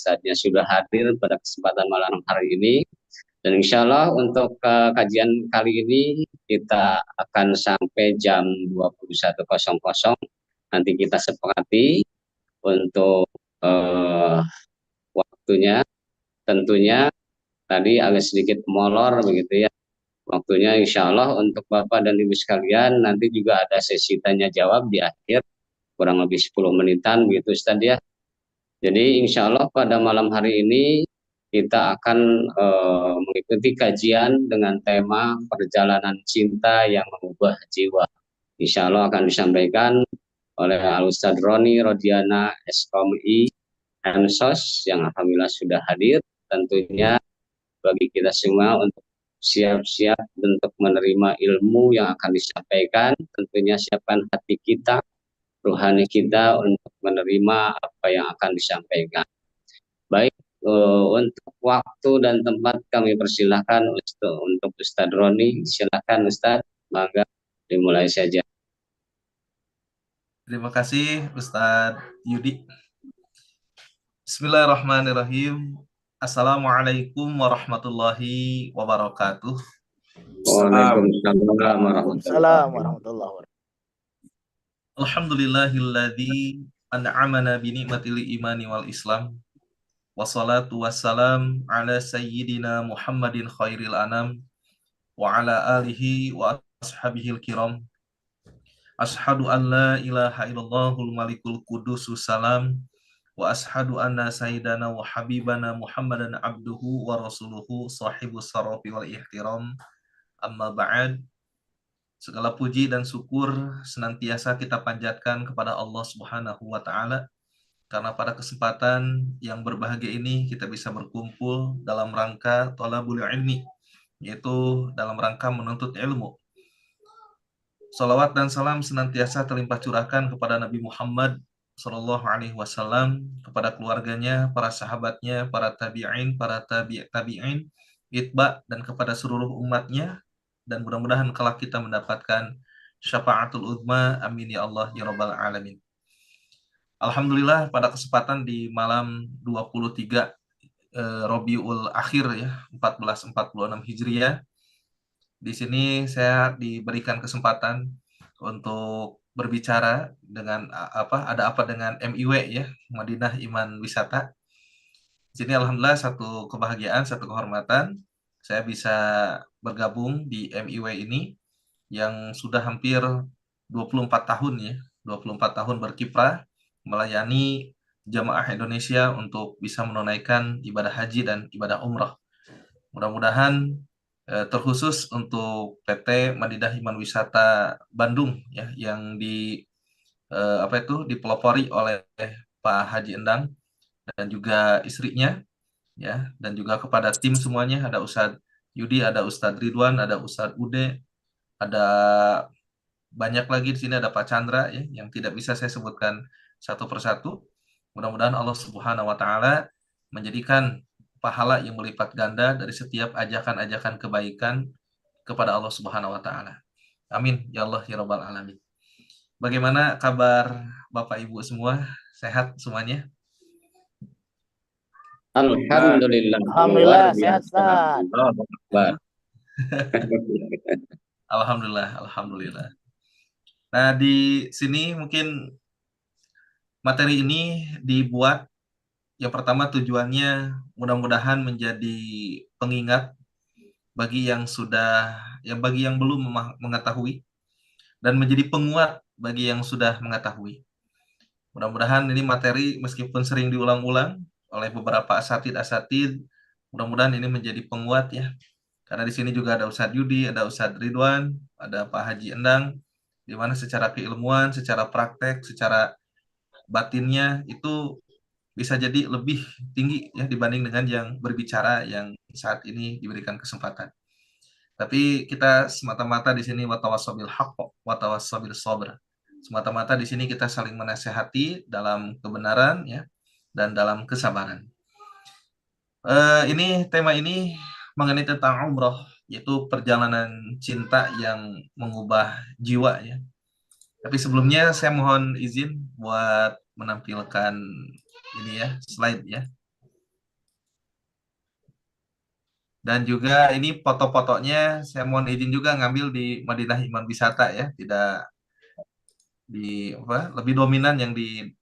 Ustadznya sudah hadir pada kesempatan malam hari ini. Dan insya Allah untuk kajian kali ini kita akan sampai jam 21.00. Nanti kita sepakati untuk waktunya. Tentunya tadi agak sedikit molor begitu ya. Waktunya insya Allah untuk Bapak dan Ibu sekalian nanti juga ada sesi tanya jawab di akhir kurang lebih 10 menitan begitu Ustadz ya. Jadi insya Allah pada malam hari ini kita akan mengikuti kajian dengan tema perjalanan cinta yang mengubah jiwa. Insya Allah akan disampaikan oleh Al Ustadz Roni Rodiana SKMI MSOS yang alhamdulillah sudah hadir. Tentunya bagi kita semua untuk siap-siap untuk menerima ilmu yang akan disampaikan. Tentunya siapkan hati kita, rohani kita untuk menerima apa yang akan disampaikan. Baik, untuk waktu dan tempat kami persilahkan untuk Ustadz Roni. Silakan Ustadz, maka dimulai saja. Terima kasih Ustadz Yudi. Bismillahirrahmanirrahim. Assalamualaikum warahmatullahi wabarakatuh. Waalaikumsalam warahmatullahi wabarakatuh. Alhamdulillahilladzi an'amana bi ni'matil imani wal islam. Wassalatu wassalam ala sayyidina Muhammadin khairil anam wa ala alihi wa ashabihil kiram. Ashhadu an la ilaha illallahul malikul qudusus salam wa ashhadu anna sayyidana wa habibana Muhammadan abduhu wa rasuluhu sahibus sarafi wal ihtiram. Amma ba'd. Segala puji dan syukur senantiasa kita panjatkan kepada Allah Subhanahu wa taala karena pada kesempatan yang berbahagia ini kita bisa berkumpul dalam rangka thalabul ilmi, yaitu dalam rangka menuntut ilmu. Salawat dan salam senantiasa terlimpah curahkan kepada Nabi Muhammad Sallallahu Alaihi Wasallam, kepada keluarganya, para sahabatnya, para tabi'in, para tabi'in, itba, dan kepada seluruh umatnya. Dan mudah-mudahan kelak kita mendapatkan syafaatul uzma. Amin ya Allah ya Rabbal Alamin. Alhamdulillah pada kesempatan di malam 23 Rabiul Akhir ya, 1446 Hijriah. Di sini saya diberikan kesempatan untuk berbicara dengan ada apa dengan MIW ya, Madinah Iman Wisata. Di sini alhamdulillah satu kebahagiaan, satu kehormatan saya bisa bergabung di MIW ini yang sudah hampir 24 tahun ya, 24 tahun berkiprah melayani jamaah Indonesia untuk bisa menunaikan ibadah haji dan ibadah umrah. Mudah-mudahan terkhusus untuk PT Madinah Iman Wisata Bandung ya, yang dipelopori oleh Pak Haji Endang dan juga istrinya ya, dan juga kepada tim semuanya, ada Ustadz Yudi, ada Ustadz Ridwan, ada Ustadz Ude, ada banyak lagi di sini, ada Pak Chandra ya, yang tidak bisa saya sebutkan satu persatu. Mudah-mudahan Allah Subhanahu wa taala menjadikan pahala yang melipat ganda dari setiap ajakan-ajakan kebaikan kepada Allah Subhanahu wa taala. Amin ya Allah ya Rabbal alamin. Bagaimana kabar Bapak Ibu semua? Sehat semuanya? Alhamdulillah. Alhamdulillah sehat Ustaz. Alhamdulillah. Nah, di sini mungkin materi ini dibuat yang pertama tujuannya mudah-mudahan menjadi pengingat bagi yang belum mengetahui, dan menjadi penguat bagi yang sudah mengetahui. Mudah-mudahan ini materi meskipun sering diulang-ulang oleh beberapa asatid, mudah-mudahan ini menjadi penguat ya. Karena di sini juga ada Ustadz Yudi, ada Ustadz Ridwan, ada Pak Haji Endang, di mana secara keilmuan, secara praktek, secara batinnya itu bisa jadi lebih tinggi ya dibanding dengan yang berbicara yang saat ini diberikan kesempatan. Tapi kita semata-mata di sini watawassabil haqq watawassabil sabr. Semata-mata di sini kita saling menasehati dalam kebenaran ya, dan dalam kesabaran. Tema ini mengenai tentang umroh, yaitu perjalanan cinta yang mengubah jiwa ya. Tapi sebelumnya saya mohon izin buat menampilkan ini ya, slide ya. Dan juga ini foto-fotonya saya mohon izin juga ngambil di Madinah Iman Wisata ya, tidak di apa, lebih dominan yang di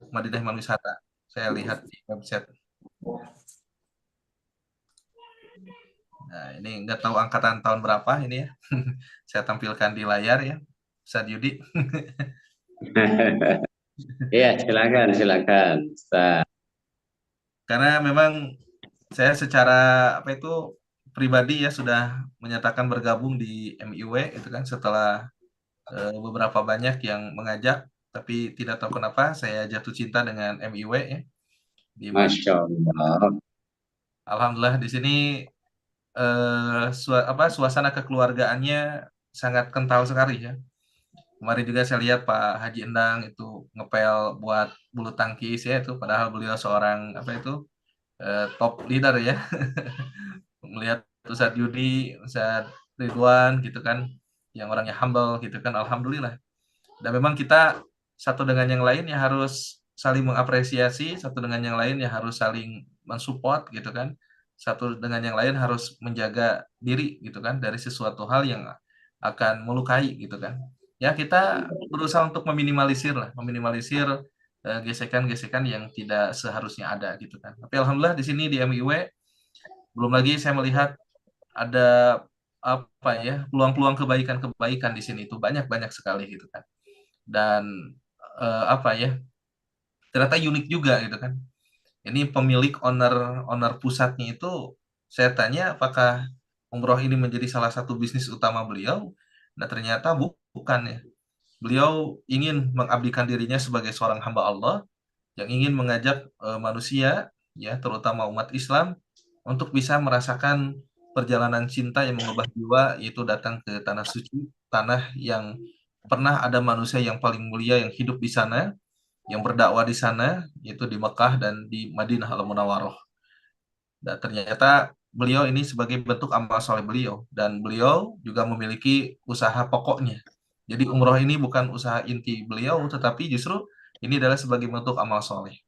Madinah Iman Wisata. Saya lihat di website. Nah, ini nggak tahu angkatan tahun berapa ini ya. Saya tampilkan di layar ya, Ustadz Yudi. Iya, silakan. Karena memang saya secara apa itu pribadi ya sudah menyatakan bergabung di MIW itu kan setelah beberapa banyak yang mengajak, tapi tidak tahu kenapa saya jatuh cinta dengan MIW ya. Di mana Masya Allah. alhamdulillah di sini suasana kekeluargaannya sangat kental sekali ya. Kemarin juga saya lihat Pak Haji Endang itu ngepel buat bulu tangkis ya, itu padahal beliau seorang apa itu top leader ya. Melihat Ustadz Yudi, Ustadz Ridwan gitu kan, yang orangnya humble gitu kan, alhamdulillah. Dan memang kita satu dengan yang lain ya harus saling mengapresiasi, satu dengan yang lain ya harus saling mensupport gitu kan. Satu dengan yang lain harus menjaga diri gitu kan dari sesuatu hal yang akan melukai gitu kan. Ya kita berusaha untuk meminimalisir gesekan-gesekan yang tidak seharusnya ada gitu kan. Tapi alhamdulillah di sini di MIW belum lagi saya melihat ada apa ya peluang-peluang kebaikan-kebaikan di sini itu banyak-banyak sekali gitu kan. Dan apa ya ternyata unik juga gitu kan. Ini pemilik owner pusatnya itu saya tanya apakah umroh ini menjadi salah satu bisnis utama beliau. Nah ternyata bukan ya. Beliau ingin mengabdikan dirinya sebagai seorang hamba Allah yang ingin mengajak manusia ya terutama umat Islam untuk bisa merasakan perjalanan cinta yang mengubah jiwa, yaitu datang ke tanah suci, tanah yang pernah ada manusia yang paling mulia yang hidup di sana, yang berdakwah di sana, yaitu di Mekah dan di Madinah Al-Munawwarah. Dan ternyata beliau ini sebagai bentuk amal soleh beliau, dan beliau juga memiliki usaha pokoknya. Jadi umroh ini bukan usaha inti beliau, tetapi justru ini adalah sebagai bentuk amal soleh.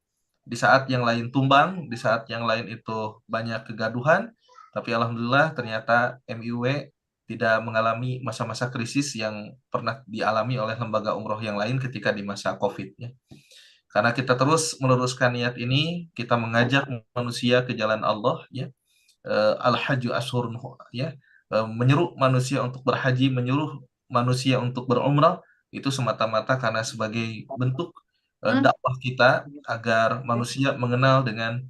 Di saat yang lain tumbang, di saat yang lain itu banyak kegaduhan, tapi alhamdulillah ternyata MIW tidak mengalami masa-masa krisis yang pernah dialami oleh lembaga umroh yang lain ketika di masa COVID ya. Karena kita terus meluruskan niat ini, kita mengajak manusia ke jalan Allah ya. Al-Hajju Ashurun ya. Menyuruh manusia untuk berhaji, menyuruh manusia untuk berumrah itu semata-mata karena sebagai bentuk dakwah kita agar manusia mengenal dengan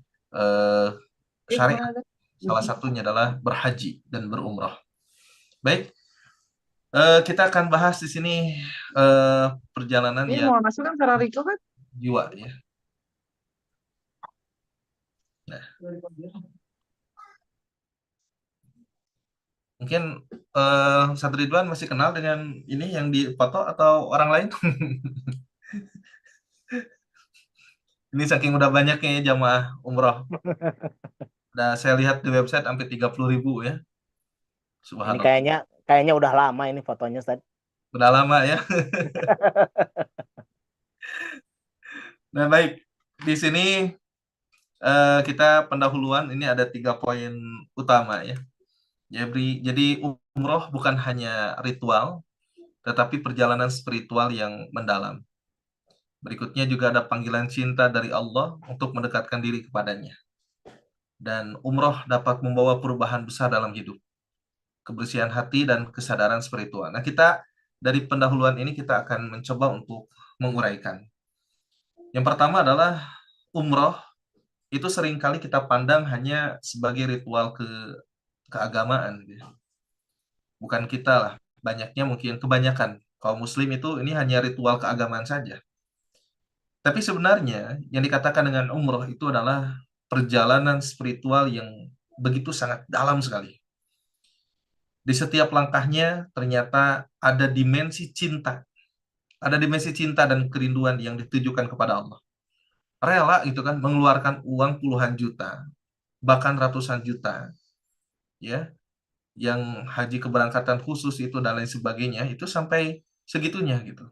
syariat. Salah satunya adalah berhaji dan berumrah. Baik, kita akan bahas di sini perjalanan Ini yang mau masuk kan Ferrarico kan? jiwa ya. Nah, mungkin Ustaz Ridwan masih kenal dengan ini yang di foto atau orang lain? Ini saking udah banyaknya ya jamaah umroh. Nah, saya lihat di website sampai 30.000 ya. Ini Subhanallah. kayaknya udah lama ini fotonya, Ustaz. Udah lama ya. Nah, baik. Di sini kita pendahuluan ini ada 3 poin utama ya. Jadi umroh bukan hanya ritual, tetapi perjalanan spiritual yang mendalam. Berikutnya juga ada panggilan cinta dari Allah untuk mendekatkan diri kepadanya. Dan umroh dapat membawa perubahan besar dalam hidup, kebersihan hati dan kesadaran spiritual. Nah, kita dari pendahuluan ini kita akan mencoba untuk menguraikan. Yang pertama adalah umroh itu seringkali kita pandang hanya sebagai ritual keagamaan. Bukan kita lah, banyaknya mungkin kebanyakan kaum muslim itu ini hanya ritual keagamaan saja. Tapi sebenarnya yang dikatakan dengan umroh itu adalah perjalanan spiritual yang begitu sangat dalam sekali. Di setiap langkahnya ternyata ada dimensi cinta. Ada dimensi cinta dan kerinduan yang ditujukan kepada Allah. Rela gitu kan mengeluarkan uang puluhan juta, bahkan ratusan juta. Ya, yang haji keberangkatan khusus itu dan lain sebagainya itu sampai segitunya gitu.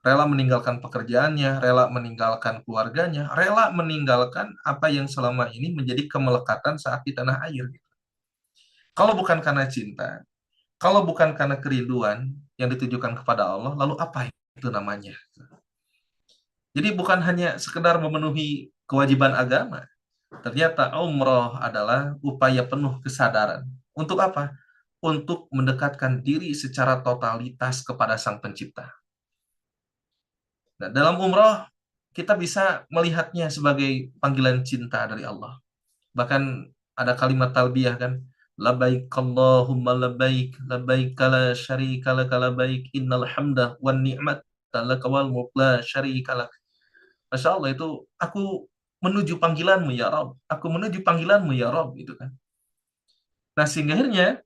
Rela meninggalkan pekerjaannya, rela meninggalkan keluarganya, rela meninggalkan apa yang selama ini menjadi kemelekatan saat di tanah air. Kalau bukan karena cinta, kalau bukan karena kerinduan yang ditujukan kepada Allah, lalu apa itu namanya? Jadi bukan hanya sekedar memenuhi kewajiban agama. Ternyata umroh adalah upaya penuh kesadaran. Untuk apa? Untuk mendekatkan diri secara totalitas kepada Sang Pencipta. Nah, dalam umroh, kita bisa melihatnya sebagai panggilan cinta dari Allah. Bahkan ada kalimat talbiyah kan, labbaik Allahumma labbaik la syarika laka labbaik innal hamda wan ni'mata laka wal mulk la syarika lak. Masya Allah, itu aku menuju panggilanmu ya Rob, aku menuju panggilanmu ya Rob, gitu kan. Nah, sehingga akhirnya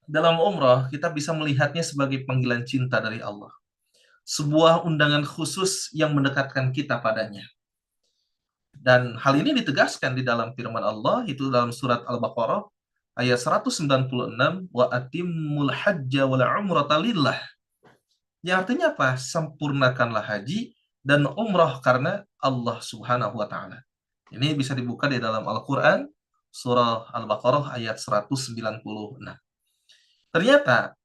dalam umrah kita bisa melihatnya sebagai panggilan cinta dari Allah, sebuah undangan khusus yang mendekatkan kita padanya. Dan hal ini ditegaskan di dalam firman Allah, itu dalam surat Al-Baqarah ayat 196, wa atimmul hajja wal umrata lillah. Yang artinya apa? Sempurnakanlah haji dan umrah karena Allah Subhanahu wa taala. Ini bisa dibuka di dalam Al-Qur'an surah Al-Baqarah ayat 196. Ternyata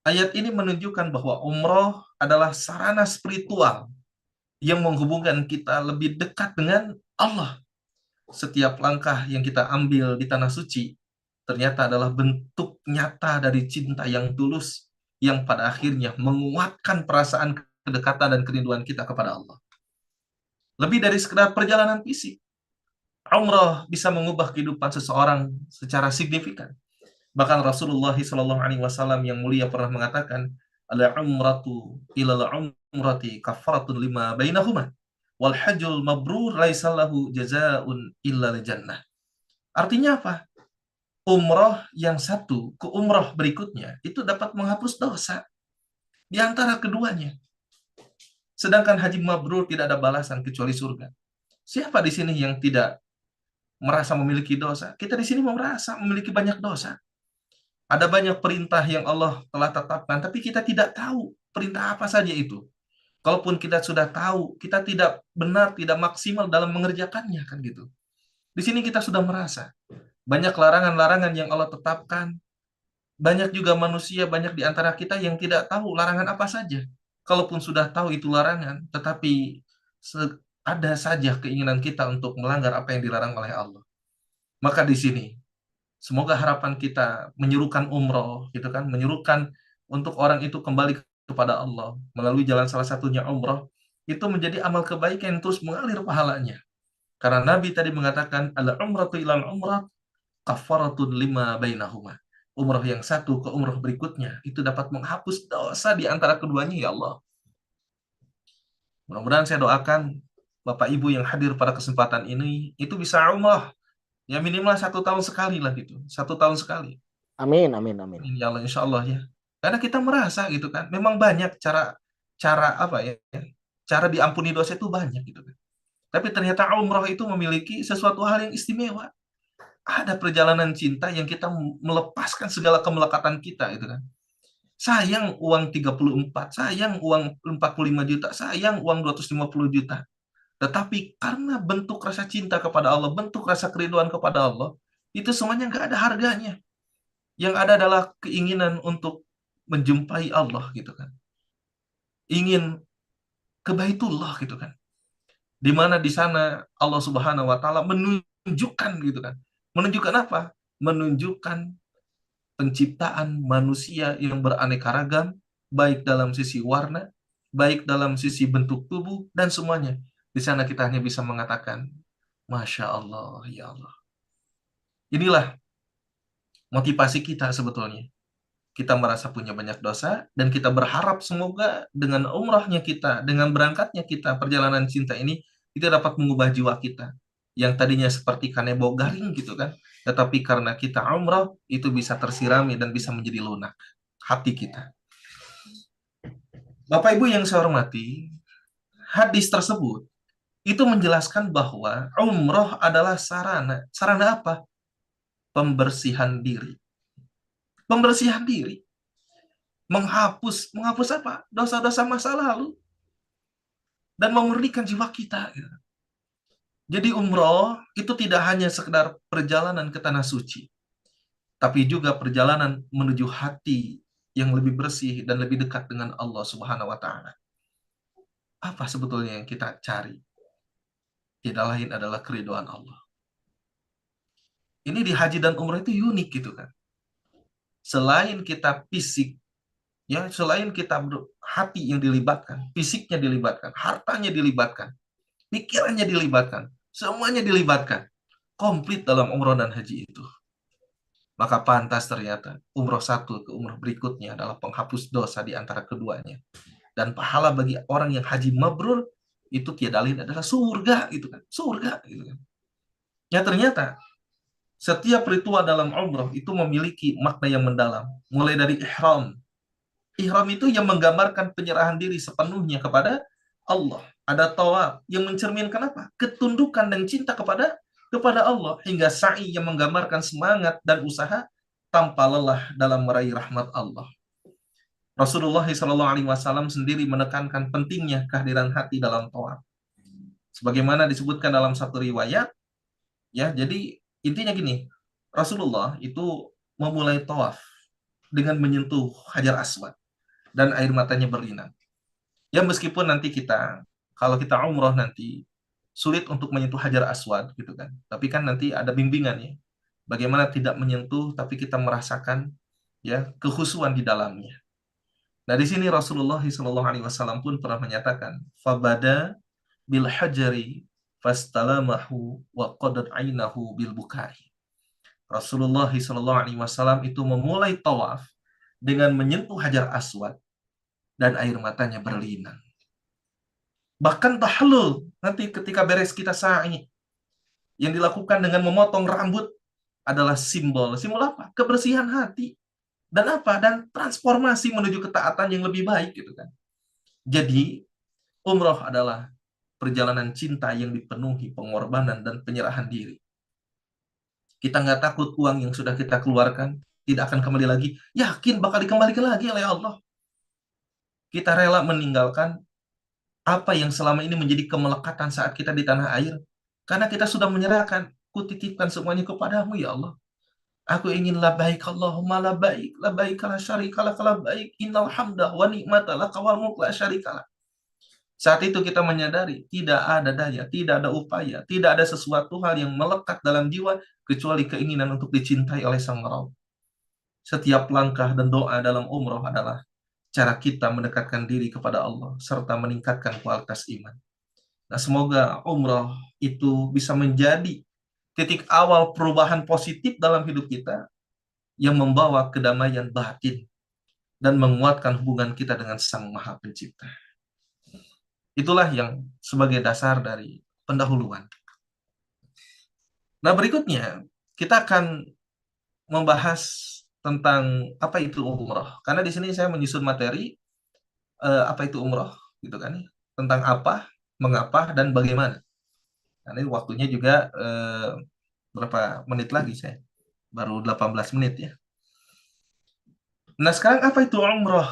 ayat ini menunjukkan bahwa umrah adalah sarana spiritual yang menghubungkan kita lebih dekat dengan Allah. Setiap langkah yang kita ambil di tanah suci ternyata adalah bentuk nyata dari cinta yang tulus yang pada akhirnya menguatkan perasaan kedekatan dan kerinduan kita kepada Allah. Lebih dari sekedar perjalanan fisik, umrah bisa mengubah kehidupan seseorang secara signifikan. Bahkan Rasulullah SAW yang mulia pernah mengatakan, al-umratu ilal umrati kafaratun lima bainahuma wal hajjul mabrur laisa lahu jazaa'un illa jannah. Artinya apa? Umrah yang satu ke umrah berikutnya itu dapat menghapus dosa di antara keduanya. Sedangkan haji mabrur tidak ada balasan kecuali surga. Siapa di sini yang tidak merasa memiliki dosa? Kita di sini merasa memiliki banyak dosa. Ada banyak perintah yang Allah telah tetapkan, tapi kita tidak tahu perintah apa saja itu. Kalaupun kita sudah tahu, kita tidak benar, tidak maksimal dalam mengerjakannya, kan gitu. Di sini kita sudah merasa banyak larangan-larangan yang Allah tetapkan. Banyak juga manusia, banyak di antara kita yang tidak tahu larangan apa saja. Kalaupun sudah tahu itu larangan, tetapi ada saja keinginan kita untuk melanggar apa yang dilarang oleh Allah. Maka di sini, semoga harapan kita menyerukan umroh, gitu kan, menyerukan untuk orang itu kembali kepada Allah melalui jalan salah satunya umroh, itu menjadi amal kebaikan yang terus mengalir pahalanya. Karena Nabi tadi mengatakan, al-umratu ilal umrah kafaratun lima bainahuma. Umrah yang satu ke umrah berikutnya itu dapat menghapus dosa di antara keduanya, ya Allah. Mudah-mudahan saya doakan Bapak Ibu yang hadir pada kesempatan ini itu bisa umrah ya minimal 1 tahun sekali lah gitu, 1 tahun sekali. Amin, amin, amin. Ya Allah, insya Allah ya. Karena kita merasa gitu kan, memang banyak cara apa ya, cara diampuni dosa itu banyak gitu kan. Tapi ternyata umrah itu memiliki sesuatu hal yang istimewa. Ada perjalanan cinta yang kita melepaskan segala kemelekatan kita gitu kan. Sayang uang 34, sayang uang 45 juta, sayang uang 250 juta. Tetapi karena bentuk rasa cinta kepada Allah, bentuk rasa kerinduan kepada Allah, itu semuanya nggak ada harganya. Yang ada adalah keinginan untuk menjumpai Allah gitu kan. Ingin ke Baitullah gitu kan. Di mana di sana Allah Subhanahu wa taala menunjukkan gitu kan. Menunjukkan apa? Menunjukkan penciptaan manusia yang beraneka ragam, baik dalam sisi warna, baik dalam sisi bentuk tubuh, dan semuanya. Di sana kita hanya bisa mengatakan, Masya Allah, ya Allah. Inilah motivasi kita sebetulnya. Kita merasa punya banyak dosa, dan kita berharap semoga dengan umrahnya kita, dengan berangkatnya kita, perjalanan cinta ini, itu dapat mengubah jiwa kita. Yang tadinya seperti kanebo garing gitu kan, tetapi karena kita umrah, itu bisa tersirami dan bisa menjadi lunak hati kita. Bapak Ibu yang saya hormati, hadis tersebut itu menjelaskan bahwa umrah adalah sarana. Sarana apa? Pembersihan diri. Pembersihan diri. Menghapus apa? Dosa-dosa masa lalu. Dan memurnikan jiwa kita. Jadi umrah itu tidak hanya sekedar perjalanan ke tanah suci. tapi juga perjalanan menuju hati yang lebih bersih dan lebih dekat dengan Allah Subhanahu wa taala. Apa sebetulnya yang kita cari? Tidak lain adalah keridhaan Allah. Ini di haji dan umrah itu unik gitu kan. Selain kita fisik, ya, selain kita hati yang dilibatkan, fisiknya dilibatkan, hartanya dilibatkan, pikirannya dilibatkan, semuanya dilibatkan, komplit dalam umrah dan haji itu. Maka pantas ternyata umroh satu ke umroh berikutnya adalah penghapus dosa di antara keduanya. Dan pahala bagi orang yang haji mabrur itu tiada lain adalah surga gitu kan. Surga gitu kan. Ya ternyata setiap ritual dalam umroh itu memiliki makna yang mendalam. Mulai dari ihram. Ihram itu yang menggambarkan penyerahan diri sepenuhnya kepada Allah. Ada tawaf yang mencerminkan apa? Ketundukan dan cinta kepada Allah, hingga sa'i yang menggambarkan semangat dan usaha tanpa lelah dalam meraih rahmat Allah. Rasulullah SAW sendiri menekankan pentingnya kehadiran hati dalam tawaf. Sebagaimana disebutkan dalam satu riwayat, ya, jadi intinya gini, Rasulullah itu memulai tawaf dengan menyentuh Hajar Aswad dan air matanya berlinang. Ya meskipun nanti kalau kita umroh nanti sulit untuk menyentuh Hajar Aswad gitu kan. Tapi kan nanti ada bimbingan ya. Bagaimana tidak menyentuh tapi kita merasakan ya kekhusyuan di dalamnya. Nah, di sini Rasulullah SAW pun pernah menyatakan, "Fabada bil hajari fastalamahu wa qadat ainahu bil bukai." Rasulullah SAW itu memulai tawaf dengan menyentuh Hajar Aswad dan air matanya berlinang. Bahkan tahlul, nanti ketika beres kita sa'i, yang dilakukan dengan memotong rambut adalah simbol. Simbol apa? Kebersihan hati. Dan apa? Dan transformasi menuju ketaatan yang lebih baik gitu kan. Jadi, umroh adalah perjalanan cinta yang dipenuhi pengorbanan dan penyerahan diri. Kita nggak takut uang yang sudah kita keluarkan tidak akan kembali lagi. Yakin bakal dikembalikan lagi oleh Allah. Kita rela meninggalkan apa yang selama ini menjadi kemelekatan saat kita di tanah air. Karena kita sudah menyerahkan, kutitipkan semuanya kepadamu ya Allah. Aku ingin labaik Allahumma labaik la syarika lak labaik innal hamda wa ni'mata lak wal mulk la syarika lak. Saat itu kita menyadari tidak ada daya, tidak ada upaya, tidak ada sesuatu hal yang melekat dalam jiwa kecuali keinginan untuk dicintai oleh Sang Rabb. Setiap langkah dan doa dalam umroh adalah cara kita mendekatkan diri kepada Allah serta meningkatkan kualitas iman. Nah, semoga umroh itu bisa menjadi titik awal perubahan positif dalam hidup kita yang membawa kedamaian batin dan menguatkan hubungan kita dengan Sang Maha Pencipta. Itulah yang sebagai dasar dari pendahuluan. Nah, berikutnya kita akan membahas tentang apa itu umroh. Karena di sini saya menyusun materi apa itu umroh, gitu kan? Tentang apa, mengapa, dan bagaimana. Nah, ini waktunya juga berapa menit lagi saya? Baru 18 menit ya. Nah, sekarang apa itu umroh?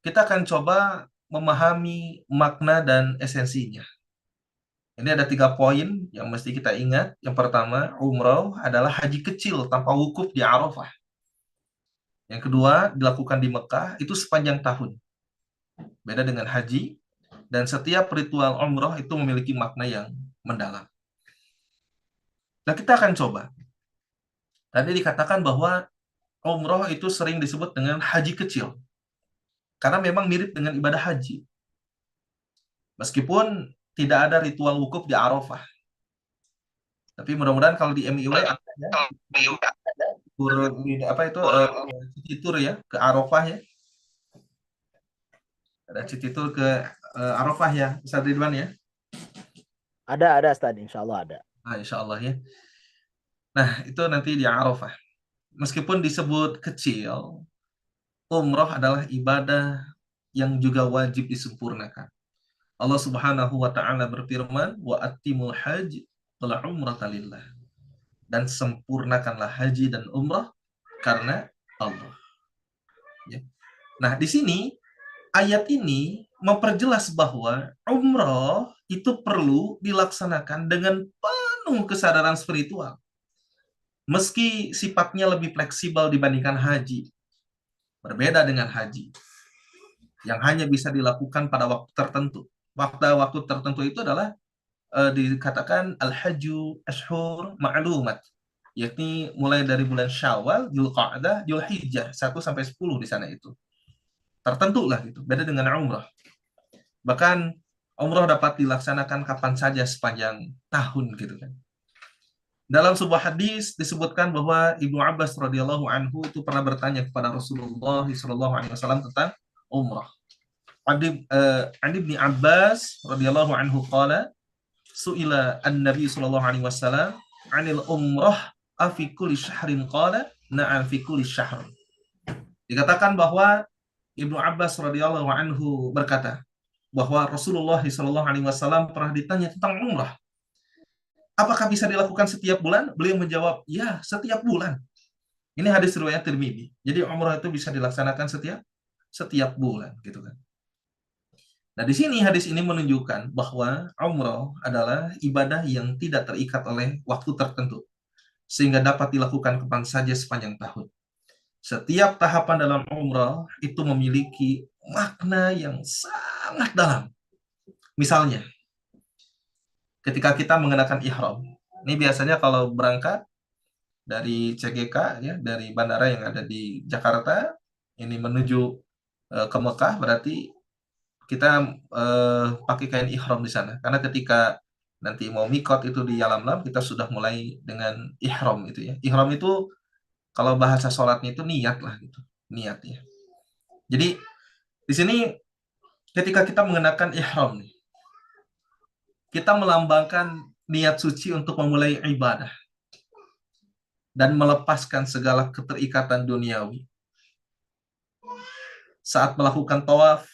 Kita akan coba memahami makna dan esensinya. Ini ada 3 poin yang mesti kita ingat. Yang pertama, umroh adalah haji kecil tanpa wukuf di Arafah. Yang kedua, dilakukan di Mekah itu sepanjang tahun. Beda dengan haji, dan setiap ritual umroh itu memiliki makna yang mendalam. Nah, kita akan coba. Tadi dikatakan bahwa umroh itu sering disebut dengan haji kecil. Karena memang mirip dengan ibadah haji. Meskipun tidak ada ritual wukuf di Arafah. Tapi mudah-mudahan kalau di MIW ada ya. Apa itu citur ya ke Arafah ya. Ada citur ke Arafah ya, Ustaz Ridwan ya. Ada Ustaz, insyaallah ada. Nah, insyaallah ya. Nah, itu nanti di Arafah. Meskipun disebut kecil, umroh adalah ibadah yang juga wajib disempurnakan. Allah Subhanahu wa taala berfirman, "Wa atimul hajj wal umrata lillah." Dan sempurnakanlah haji dan umrah karena Allah. Ya. Nah, di sini ayat ini memperjelas bahwa umrah itu perlu dilaksanakan dengan penuh kesadaran spiritual. meski sifatnya lebih fleksibel dibandingkan haji, berbeda dengan haji yang hanya bisa dilakukan pada waktu tertentu. Waktu tertentu itu adalah dikatakan al-hajju ashhur ma'lumat, yakni mulai dari bulan Syawal, Dzulqa'dah, Dzulhijjah 1 sampai 10 di sana itu. Tertentu lah gitu, beda dengan umrah. Bahkan umrah dapat dilaksanakan kapan saja sepanjang tahun gitu kan. Dalam sebuah hadis disebutkan bahwa Ibnu Abbas radhiyallahu anhu itu pernah bertanya kepada Rasulullah SAW tentang umrah. An Ibnu Abbas radhiyallahu anhu qala su'ila an-nabi sallallahu alaihi wasallam 'anil umrah afi kulli syahrin qala na'am fi kulli syahr. Dikatakan bahwa Ibnu Abbas radhiyallahu anhu berkata bahwa Rasulullah sallallahu alaihi wasallam pernah ditanya tentang umrah. Apakah bisa dilakukan setiap bulan? Beliau menjawab, ya, setiap bulan. Ini hadis riwayat Tirmidzi. Jadi umrah itu bisa dilaksanakan setiap bulan gitu kan. Nah, di sini hadis ini menunjukkan bahwa umrah adalah ibadah yang tidak terikat oleh waktu tertentu, sehingga dapat dilakukan kapan saja sepanjang tahun. Setiap tahapan dalam umrah itu memiliki makna yang sangat dalam. Misalnya, ketika kita mengenakan ihram, ini biasanya kalau berangkat dari CGK, ya, dari bandara yang ada di Jakarta, ini menuju ke Mekah, berarti kita pakai kain ihram di sana. Karena ketika nanti mau mikot itu di Yalamlam, kita sudah mulai dengan ihram itu ya. Ihram itu kalau bahasa sholatnya itu niat lah gitu, niat ya. Jadi di sini ketika kita mengenakan ihram nih, kita melambangkan niat suci untuk memulai ibadah dan melepaskan segala keterikatan duniawi. Saat melakukan tawaf,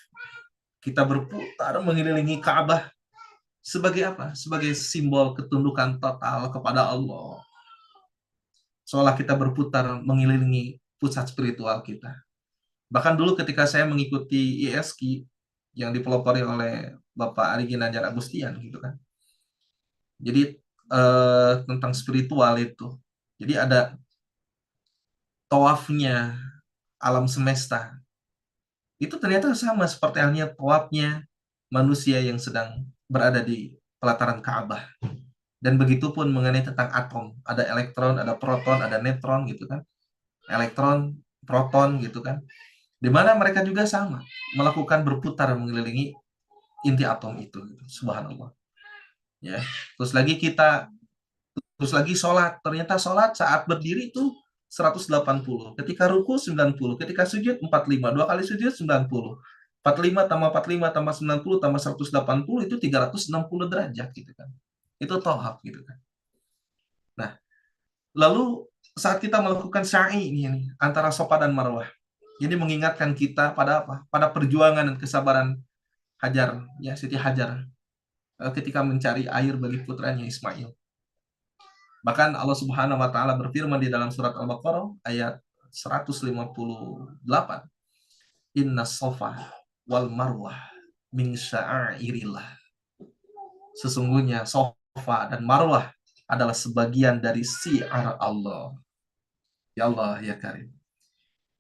kita berputar mengelilingi Ka'bah sebagai apa? Sebagai simbol ketundukan total kepada Allah. Seolah kita berputar mengelilingi pusat spiritual kita. Bahkan dulu ketika saya mengikuti ISQ yang dipelopori oleh Bapak Ari Ginanjar Agustian gitu kan. Jadi tentang spiritual itu. Jadi ada tawafnya alam semesta. Itu ternyata sama seperti halnya tawafnya manusia yang sedang berada di pelataran Ka'bah. Dan begitu pun mengenai tentang atom. Ada elektron, ada proton, ada neutron gitu kan. Elektron, proton gitu kan. Di mana mereka juga sama. Melakukan berputar mengelilingi inti atom itu. Gitu. Subhanallah. Ya. Terus lagi sholat. Ternyata sholat saat berdiri itu 180. Ketika ruku 90. Ketika sujud 45. 2 kali sujud 90. 45 tambah 45 tambah 90 tambah 180 itu 360 derajat gitu kan. Itu tawaf gitu kan. Nah, lalu saat kita melakukan sa'i ini antara Safa dan Marwah, ini mengingatkan kita pada apa? Pada perjuangan dan kesabaran Hajar, ya Siti Hajar ketika mencari air bagi putranya Ismail. Bahkan Allah Subhanahu wa taala berfirman di dalam surat Al-Baqarah ayat 158. Inna Safa wal Marwah min sya'airillah. Sesungguhnya Safa dan Marwah adalah sebagian dari syiar Allah. Ya Allah, ya Karim.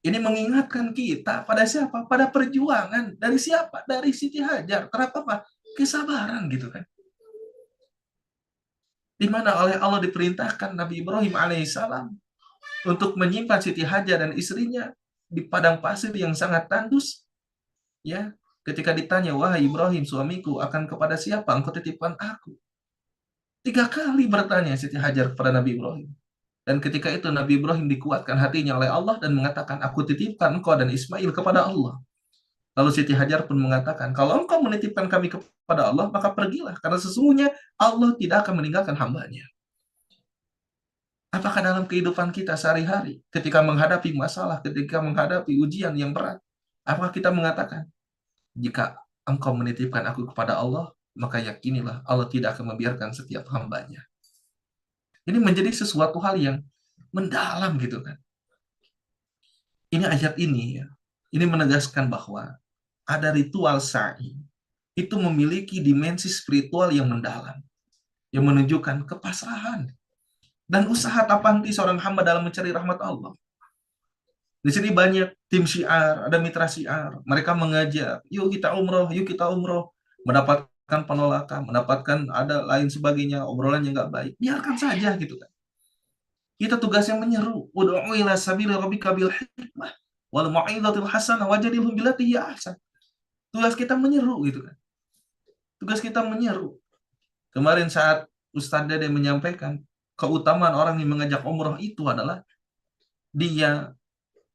Ini mengingatkan kita pada siapa? Pada perjuangan. Dari siapa? Dari Siti Hajar. Terhadap apa? Kesabaran gitu kan. Di mana oleh Allah diperintahkan Nabi Ibrahim alaihissalam untuk menyimpan Siti Hajar dan istrinya di padang pasir yang sangat tandus. Ya, ketika ditanya, wahai Ibrahim suamiku, akan kepada siapa engkau titipkan aku? 3 kali bertanya Siti Hajar kepada Nabi Ibrahim. Dan ketika itu Nabi Ibrahim dikuatkan hatinya oleh Allah dan mengatakan, aku titipkan engkau dan Ismail kepada Allah. Lalu Siti Hajar pun mengatakan, kalau engkau menitipkan kami kepada Allah, maka pergilah. Karena sesungguhnya Allah tidak akan meninggalkan hambanya. Apakah dalam kehidupan kita sehari-hari, ketika menghadapi masalah, ketika menghadapi ujian yang berat, apakah kita mengatakan, jika engkau menitipkan aku kepada Allah, maka yakinilah Allah tidak akan membiarkan setiap hambanya. Ini menjadi sesuatu hal yang mendalam gitu kan. Ini ayat ini ya, ini menegaskan bahwa ada ritual sa'i itu memiliki dimensi spiritual yang mendalam, yang menunjukkan kepasrahan, dan usaha tapanti seorang hamba dalam mencari rahmat Allah. Di sini banyak tim syiar, ada mitra syiar. Mereka mengajak, yuk kita umroh, yuk kita umroh. Mendapatkan penolakan, mendapatkan ada lain sebagainya, obrolan yang nggak baik. Biarkan saja gitu kan. Kita tugasnya menyeru. Ud'u ila sabili rabbika bil hikmah wal mau'izatil hasanah wajadilhum billati hiya ahsan. Tugas kita menyeru gitu kan. Tugas kita menyeru. Kemarin saat Ustadz Dede menyampaikan keutamaan orang yang mengajak umroh itu adalah dia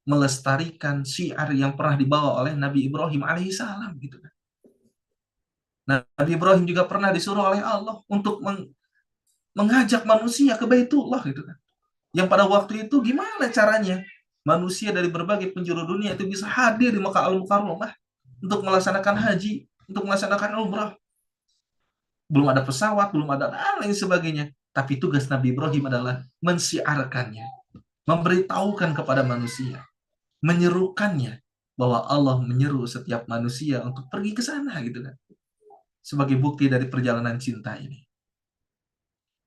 melestarikan syiar yang pernah dibawa oleh Nabi Ibrahim alaihissalam gitu kan. Nabi Ibrahim juga pernah disuruh oleh Allah untuk mengajak manusia ke Baitullah gitu kan. Yang pada waktu itu gimana caranya manusia dari berbagai penjuru dunia itu bisa hadir di Mekah Al-Mukarramah untuk melaksanakan haji, untuk melaksanakan umrah. Belum ada pesawat, belum ada lain sebagainya. Tapi tugas Nabi Ibrahim adalah mensiarkannya, memberitahukan kepada manusia, menyerukannya bahwa Allah menyeru setiap manusia untuk pergi ke sana gitu kan. Sebagai bukti dari perjalanan cinta ini.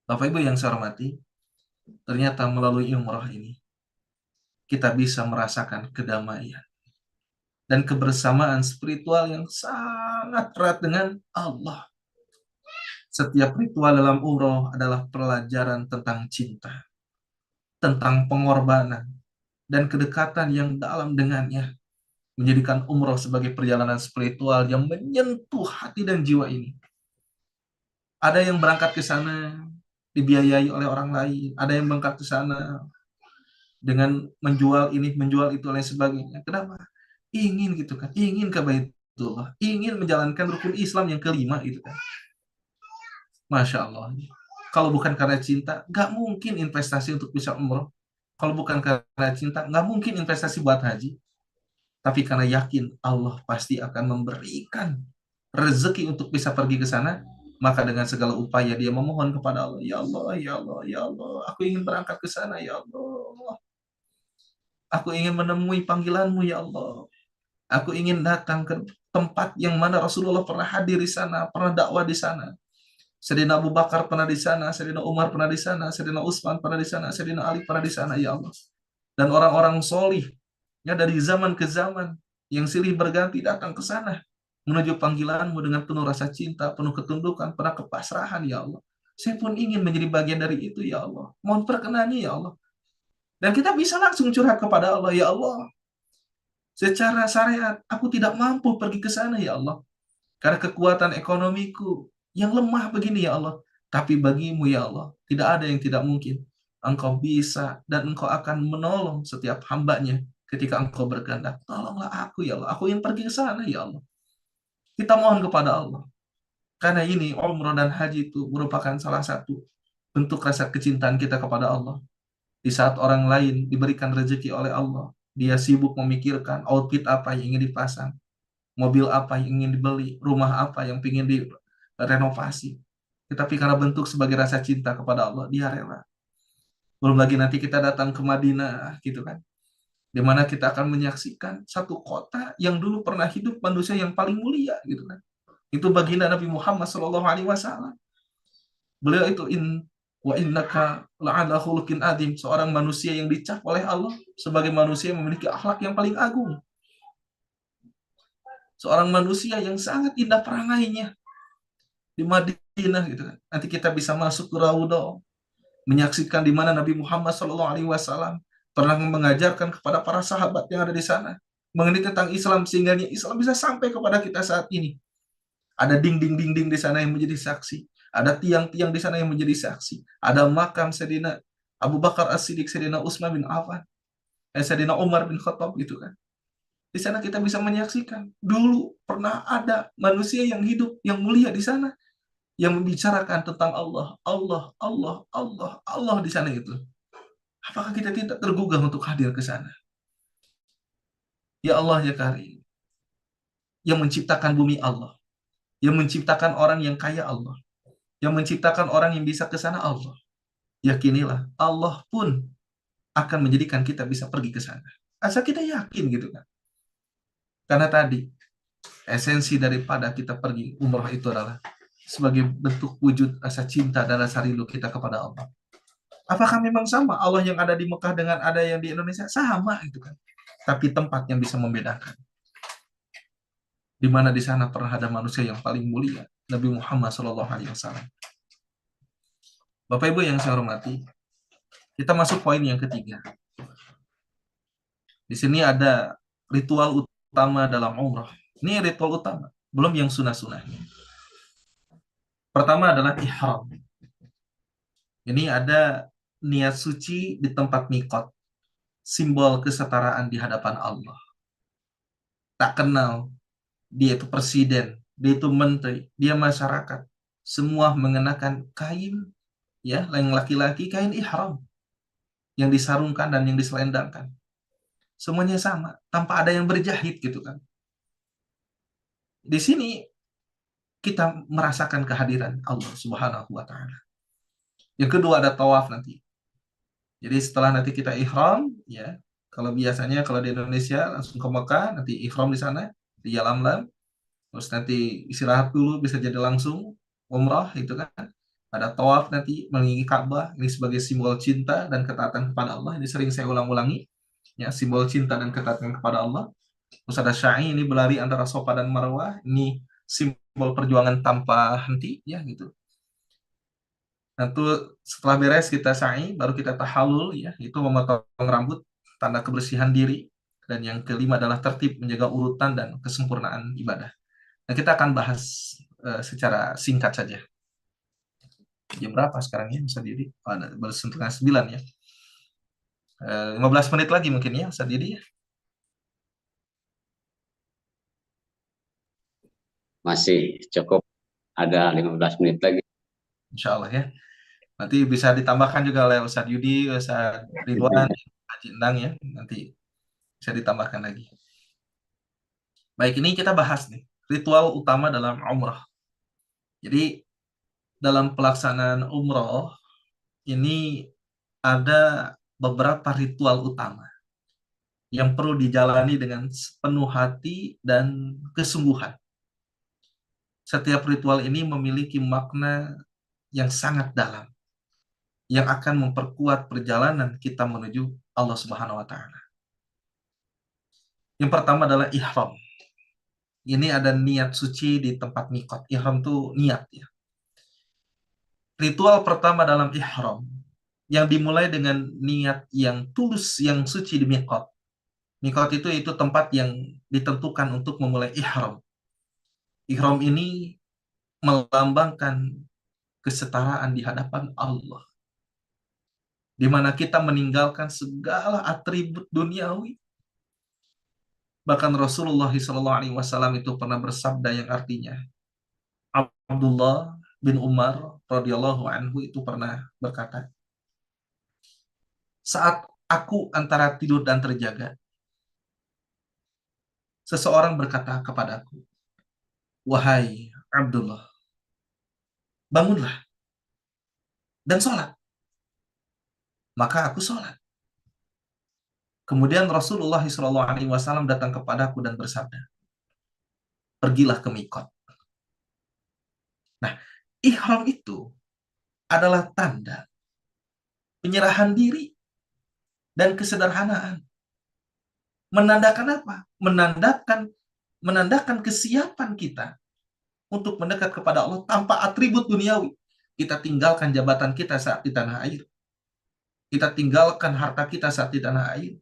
Bapak Ibu yang saya hormati, ternyata melalui umrah ini kita bisa merasakan kedamaian dan kebersamaan spiritual yang sangat erat dengan Allah. Setiap ritual dalam umrah adalah pelajaran tentang cinta, tentang pengorbanan, dan kedekatan yang dalam dengannya, menjadikan umrah sebagai perjalanan spiritual yang menyentuh hati dan jiwa ini. Ada yang berangkat ke sana dibiayai oleh orang lain, ada yang berangkat ke sana dengan menjual ini, menjual itu, lain sebagainya. Kenapa? Ingin gitu kan, ingin ke Baitullah, ingin menjalankan rukun Islam yang kelima itu kan. Masya Allah. Kalau bukan karena cinta, nggak mungkin investasi untuk bisa umroh. Kalau bukan karena cinta, nggak mungkin investasi buat haji. Tapi karena yakin Allah pasti akan memberikan rezeki untuk bisa pergi ke sana, maka dengan segala upaya dia memohon kepada Allah, ya Allah, ya Allah, ya Allah, aku ingin berangkat ke sana, ya Allah. Aku ingin menemui panggilanmu, ya Allah. Aku ingin datang ke tempat yang mana Rasulullah pernah hadir di sana, pernah dakwah di sana. Sayyidina Abu Bakar pernah di sana, Sayyidina Umar pernah di sana, Sayyidina Utsman pernah di sana, Sayyidina Ali pernah di sana, ya Allah. Dan orang-orang solih ya dari zaman ke zaman yang silih berganti datang ke sana menuju panggilanmu dengan penuh rasa cinta, penuh ketundukan, penuh kepasrahan, ya Allah. Saya pun ingin menjadi bagian dari itu, ya Allah. Mohon perkenannya, ya Allah. Dan kita bisa langsung curhat kepada Allah, ya Allah. Secara syariat, aku tidak mampu pergi ke sana, ya Allah. Karena kekuatan ekonomiku yang lemah begini, ya Allah. Tapi bagimu, ya Allah, tidak ada yang tidak mungkin. Engkau bisa dan engkau akan menolong setiap hambanya ketika engkau berkehendak. Tolonglah aku, ya Allah. Aku ingin pergi ke sana, ya Allah. Kita mohon kepada Allah. Karena ini, umrah dan haji itu merupakan salah satu bentuk rasa kecintaan kita kepada Allah. Di saat orang lain diberikan rezeki oleh Allah, dia sibuk memikirkan outfit apa yang ingin dipasang, mobil apa yang ingin dibeli, rumah apa yang ingin direnovasi. Tetapi karena bentuk sebagai rasa cinta kepada Allah, dia rela. Belum lagi nanti kita datang ke Madinah, gitu kan, di mana kita akan menyaksikan satu kota yang dulu pernah hidup manusia yang paling mulia, gitu kan. Itu baginda Nabi Muhammad SAW. Beliau itu wa innaka la'ala khuluqin adzim, seorang manusia yang dicap oleh Allah sebagai manusia yang memiliki akhlak yang paling agung. Seorang manusia yang sangat indah perangainya di Madinah gitu kan. Nanti kita bisa masuk ke Raudhah, menyaksikan di mana Nabi Muhammad SAW pernah mengajarkan kepada para sahabat yang ada di sana mengenai tentang Islam sehingga Islam bisa sampai kepada kita saat ini. Ada dinding-dinding di sana yang menjadi saksi. Ada tiang-tiang di sana yang menjadi saksi. Ada makam Sayyidina Abu Bakar As-Siddiq, Sayyidina Utsman bin Affan, Sayyidina Umar bin Khattab gitu kan. Di sana kita bisa menyaksikan dulu pernah ada manusia yang hidup yang mulia di sana yang membicarakan tentang Allah, Allah, Allah, Allah, Allah di sana itu. Apakah kita tidak tergugah untuk hadir ke sana? Ya Allah ya Karim, yang menciptakan bumi Allah, yang menciptakan orang yang kaya Allah, yang menciptakan orang yang bisa ke sana Allah. Yakinilah Allah pun akan menjadikan kita bisa pergi ke sana. Asal kita yakin gitu kan. Karena tadi esensi daripada kita pergi umrah itu adalah sebagai bentuk wujud rasa cinta dan rasa rindu kita kepada Allah. Apakah memang sama Allah yang ada di Mekah dengan ada yang di Indonesia? Sama gitu kan. Tapi tempat yang bisa membedakan. Di mana di sana pernah ada manusia yang paling mulia, Nabi Muhammad SAW. Bapak Ibu yang saya hormati, kita masuk poin yang ketiga. Di sini ada ritual utama dalam umrah. Ini ritual utama, belum yang sunah-sunah. Pertama adalah ihram. Ini ada niat suci di tempat mikot, simbol kesetaraan di hadapan Allah. Tak kenal, dia itu presiden, dia itu menteri, dia masyarakat. Semua mengenakan kain, ya, yang laki-laki kain ihram, yang disarungkan dan yang diselendangkan. Semuanya sama, tanpa ada yang berjahit gitu kan. Di sini kita merasakan kehadiran Allah Subhanahu wa taala. Yang kedua ada tawaf nanti. Jadi setelah nanti kita ihram, ya, kalau biasanya kalau di Indonesia langsung ke Mekah, nanti ihram di sana, di Yalamlam, terus nanti istirahat dulu, bisa jadi langsung umrah itu kan. Ada tawaf nanti mengelilingi Ka'bah, ini sebagai simbol cinta dan ketaatan kepada Allah. Ini sering saya ulang-ulangi, ya, simbol cinta dan ketaatan kepada Allah. Terus ada sya'i, ini berlari antara Safa dan Marwah, ini simbol perjuangan tanpa henti, ya gitu. Nanti setelah beres kita sa'i, baru kita tahallul, ya, itu memotong rambut, tanda kebersihan diri. Dan yang kelima adalah tertib, menjaga urutan dan kesempurnaan ibadah. Nah, kita akan bahas secara singkat saja. Jam berapa sekarang ya, Ustaz Didi? Baru setengah 9 ya. 15 menit lagi mungkin ya, Ustaz Didi ya. Masih cukup, ada 15 menit lagi. Insya Allah ya. Nanti bisa ditambahkan juga oleh Ustaz Yudi, Ustaz Ridwan, Haji Endang ya. Nanti bisa ditambahkan lagi. Baik, ini kita bahas nih, ritual utama dalam umrah. Jadi, dalam pelaksanaan umrah, ini ada beberapa ritual utama yang perlu dijalani dengan sepenuh hati dan kesungguhan. Setiap ritual ini memiliki makna yang sangat dalam, yang akan memperkuat perjalanan kita menuju Allah Subhanahu wa Ta'ala. Yang pertama adalah ihram. Ini ada niat suci di tempat mikot. Ihram itu niat ya. Ritual pertama dalam ihram yang dimulai dengan niat yang tulus, yang suci di mikot. Mikot itu tempat yang ditentukan untuk memulai ihram. Ihram ini melambangkan kesetaraan di hadapan Allah, di mana kita meninggalkan segala atribut duniawi. Bahkan Rasulullah SAW itu pernah bersabda yang artinya, Abdullah bin Umar radhiyallahu anhu itu pernah berkata, saat aku antara tidur dan terjaga, seseorang berkata kepadaku, wahai Abdullah, bangunlah dan sholat. Maka aku sholat. Kemudian Rasulullah SAW datang kepadaku dan bersabda, pergilah ke mikot. Nah, ihram itu adalah tanda penyerahan diri dan kesederhanaan. Menandakan apa? Menandakan kesiapan kita untuk mendekat kepada Allah tanpa atribut duniawi. Kita tinggalkan jabatan kita saat di tanah air. Kita tinggalkan harta kita saat di tanah air.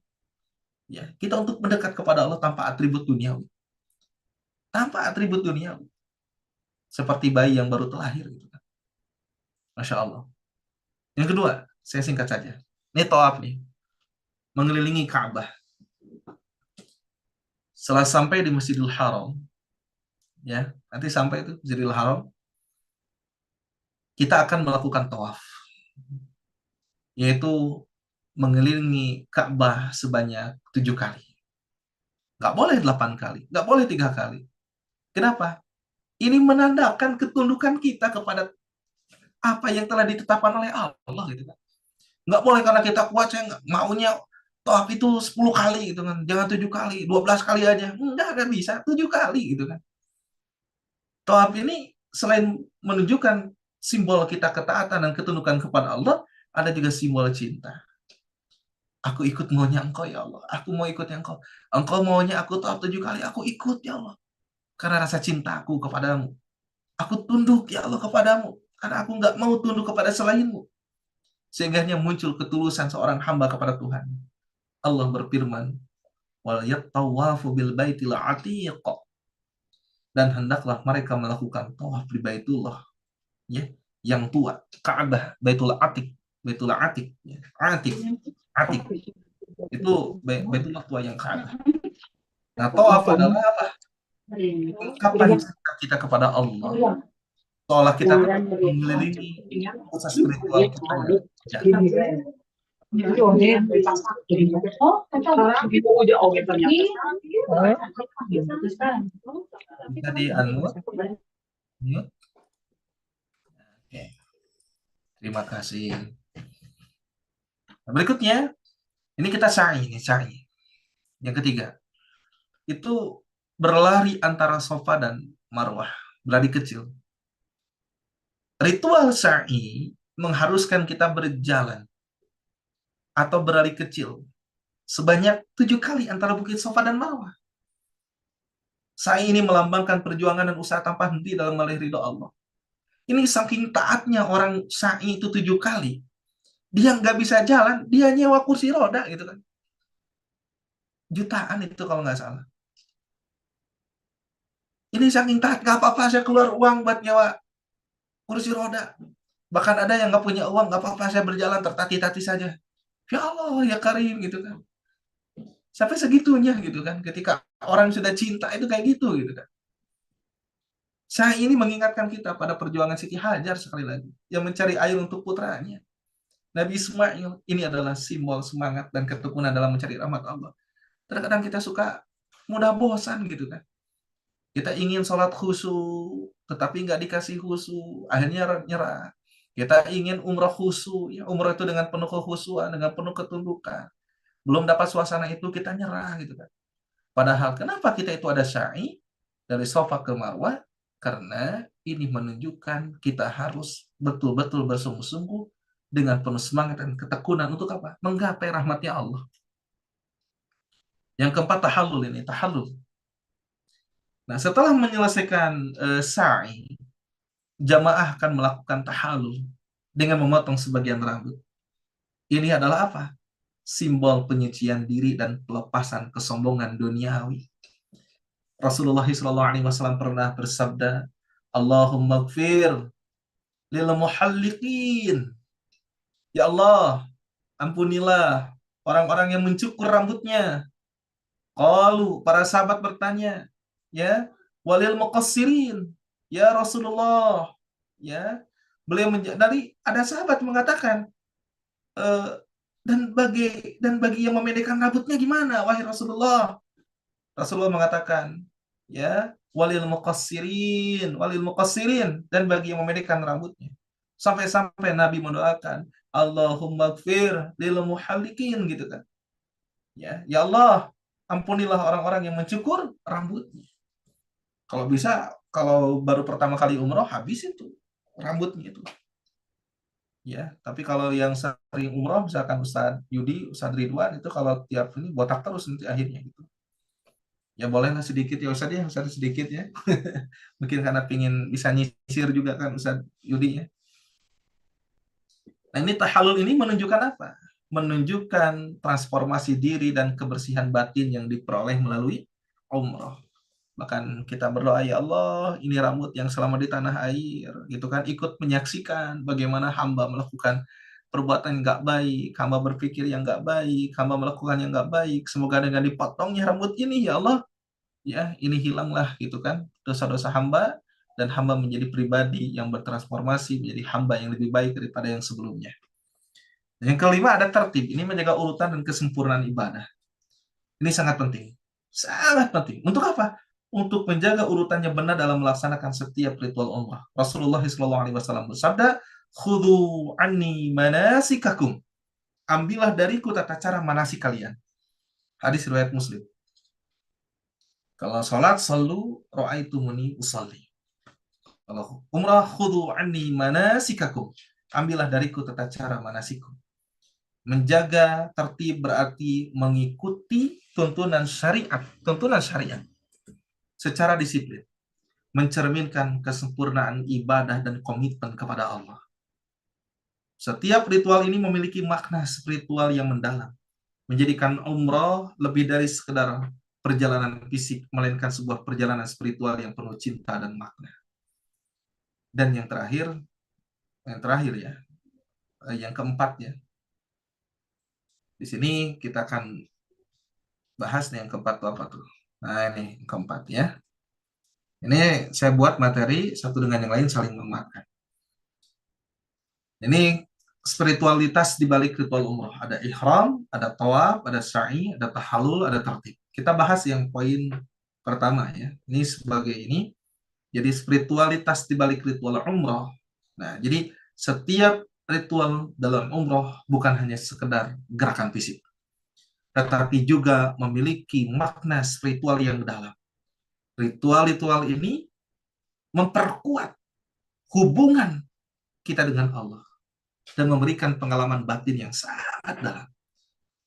Ya, kita untuk mendekat kepada Allah tanpa atribut duniawi. Tanpa atribut duniawi. Seperti bayi yang baru terlahir. Gitu. Masya Allah. Yang kedua, saya singkat saja. Ini tawaf nih. Mengelilingi Ka'bah. Setelah sampai di Masjidil Haram, ya, nanti sampai itu Masjidil Haram, kita akan melakukan tawaf. Yaitu mengelilingi Ka'bah sebanyak 7 kali. Nggak boleh 8 kali, nggak boleh 3 kali. Kenapa? Ini menandakan ketundukan kita kepada apa yang telah ditetapkan oleh Allah gitu kan. Nggak boleh karena kita kuat, saya maunya tawaf itu 10 kali gitu kan. Jangan 7 kali, 12 kali aja. Nggak bisa, 7 kali gitu kan. Tawaf ini selain menunjukkan simbol kita ketaatan dan ketundukan kepada Allah, Ada juga simbol cinta. Aku ikut maunya engkau ya Allah. Aku mau ikut yang engkau. Engkau maunya aku tawaf 7 kali. Aku ikut ya Allah. Karena rasa cintaku kepadamu. Aku tunduk ya Allah kepadamu. Karena aku nggak mau tunduk kepada selainmu. Sehingga muncul ketulusan seorang hamba kepada Tuhan. Allah berfirman, wal yattawafu bil baitil atiq, dan hendaklah mereka melakukan tawaf di Baitullah, ya, yang tua, Ka'bah, Baitul Atiq, Baitul Atiq, ya. Atiq, Atiq itu Baitullah tua yang Ka'bah. Nah, tawaf adalah apa? Ungkapan cinta kita kepada Allah, seolah kita mengelilingi pusat spiritual kita yang jatuh. Bisa di-unmute? Mute? Oke. Terima kasih. Nah, berikutnya, ini kita sa'i, Yang ketiga, itu berlari antara Safa dan Marwah, berlari kecil. Ritual sa'i mengharuskan kita berjalan atau berlari kecil sebanyak 7 kali antara bukit Safa dan Marwah. Sa'i ini melambangkan perjuangan dan usaha tanpa henti dalam meraih ridho Allah. Ini saking taatnya orang sa'i itu 7 kali. Dia nggak bisa jalan, dia nyewa kursi roda gitu kan. Jutaan itu kalau nggak salah. Ini saking taat, nggak apa-apa saya keluar uang buat nyewa kursi roda. Bahkan ada yang nggak punya uang, nggak apa-apa saya berjalan tertati-tati saja. Ya Allah, ya Karim gitu kan. Sampai segitunya gitu kan. Ketika orang sudah cinta itu kayak gitu kan. Saya ini mengingatkan kita pada perjuangan Siti Hajar sekali lagi, yang mencari air untuk putranya. Nabi Ismail ini adalah simbol semangat dan ketekunan dalam mencari rahmat Allah. Terkadang kita suka mudah bosan gitu kan. Kita ingin sholat khusyuk, tetapi nggak dikasih khusyuk, akhirnya nyerah. Kita ingin umrah khusyuk, ya umrah itu dengan penuh kekhusyuan, dengan penuh ketundukan. Belum dapat suasana itu kita nyerah gitu kan. Padahal kenapa kita itu ada sa'i dari Safa ke Marwah? Karena ini menunjukkan kita harus betul-betul bersungguh-sungguh dengan penuh semangat dan ketekunan untuk apa? Menggapai rahmatnya Allah. Yang keempat, tahallul ini, tahallul. Nah, setelah menyelesaikan sa'i, jamaah akan melakukan tahallul dengan memotong sebagian rambut. Ini adalah apa? Simbol penyucian diri dan pelepasan kesombongan duniawi. Rasulullah SAW pernah bersabda, Allahumma gfir lil muhalliqin. Ya Allah, ampunilah orang-orang yang mencukur rambutnya. Qalu, para sahabat bertanya, ya, walil muqassirin, ya Rasulullah, ya. Beliau dari ada sahabat mengatakan, dan bagi yang memendekkan rambutnya gimana, wahai Rasulullah? Rasulullah mengatakan, ya, walil muqassirin, dan bagi yang memendekkan rambutnya. Sampai-sampai Nabi mendoakan, Allahumma gfir lil muhalliqin gitu kan. Ya Allah, ampunilah orang-orang yang mencukur rambutnya. Kalau bisa, kalau baru pertama kali umroh habis itu rambutnya itu. Ya, tapi kalau yang sering umroh misalkan Ustadz Yudi, Ustadz Ridwan itu kalau tiap ini botak terus nanti akhirnya gitu. Ya bolehlah sedikit ya Ustadz sedikit ya. Mungkin karena pingin bisa nyisir juga kan Ustadz Yudi ya. Nah, ini tahallul ini menunjukkan apa? Menunjukkan transformasi diri dan kebersihan batin yang diperoleh melalui umroh. Bahkan kita berdoa, ya Allah, ini rambut yang selama di tanah air, gitu kan, ikut menyaksikan bagaimana hamba melakukan perbuatan yang nggak baik, hamba berpikir yang nggak baik, hamba melakukan yang nggak baik. Semoga dengan dipotongnya rambut ini, ya Allah, ya ini hilanglah, gitu kan, dosa-dosa hamba, dan hamba menjadi pribadi yang bertransformasi menjadi hamba yang lebih baik daripada yang sebelumnya. Yang kelima ada tertib. Ini menjaga urutan dan kesempurnaan ibadah. Ini sangat penting. Sangat penting. Untuk apa? Untuk menjaga urutannya benar dalam melaksanakan setiap ritual umrah. Rasulullah SAW bersabda, "Khudhu anni manasikakum." Ambillah dariku tata cara manasik kalian. Hadis riwayat Muslim. Kalau sholat, sallu ra'aitumuni usalli. Kalau umrah, khudhu anni manasikakum. ambillah dariku tata cara manasiku. Menjaga tertib berarti mengikuti tuntunan syariat secara disiplin, mencerminkan kesempurnaan ibadah dan komitmen kepada Allah. Setiap ritual ini memiliki makna spiritual yang mendalam, menjadikan umroh lebih dari sekedar perjalanan fisik, melainkan sebuah perjalanan spiritual yang penuh cinta dan makna. Dan yang terakhir ya, yang keempat ya. Di sini kita akan bahas nih yang keempat apa tuh. Nah ini yang keempat ya. Ini saya buat materi satu dengan yang lain saling menguatkan. Ini spiritualitas di balik ritual umroh. Ada ihram, ada tawaf, ada sa'i, ada tahallul, ada tertib. Kita bahas yang poin pertama ya. Ini sebagai ini. Jadi spiritualitas di balik ritual umroh. Nah, jadi setiap ritual dalam umroh bukan hanya sekedar gerakan fisik, tetapi juga memiliki makna spiritual yang dalam. Ritual-ritual ini memperkuat hubungan kita dengan Allah dan memberikan pengalaman batin yang sangat dalam.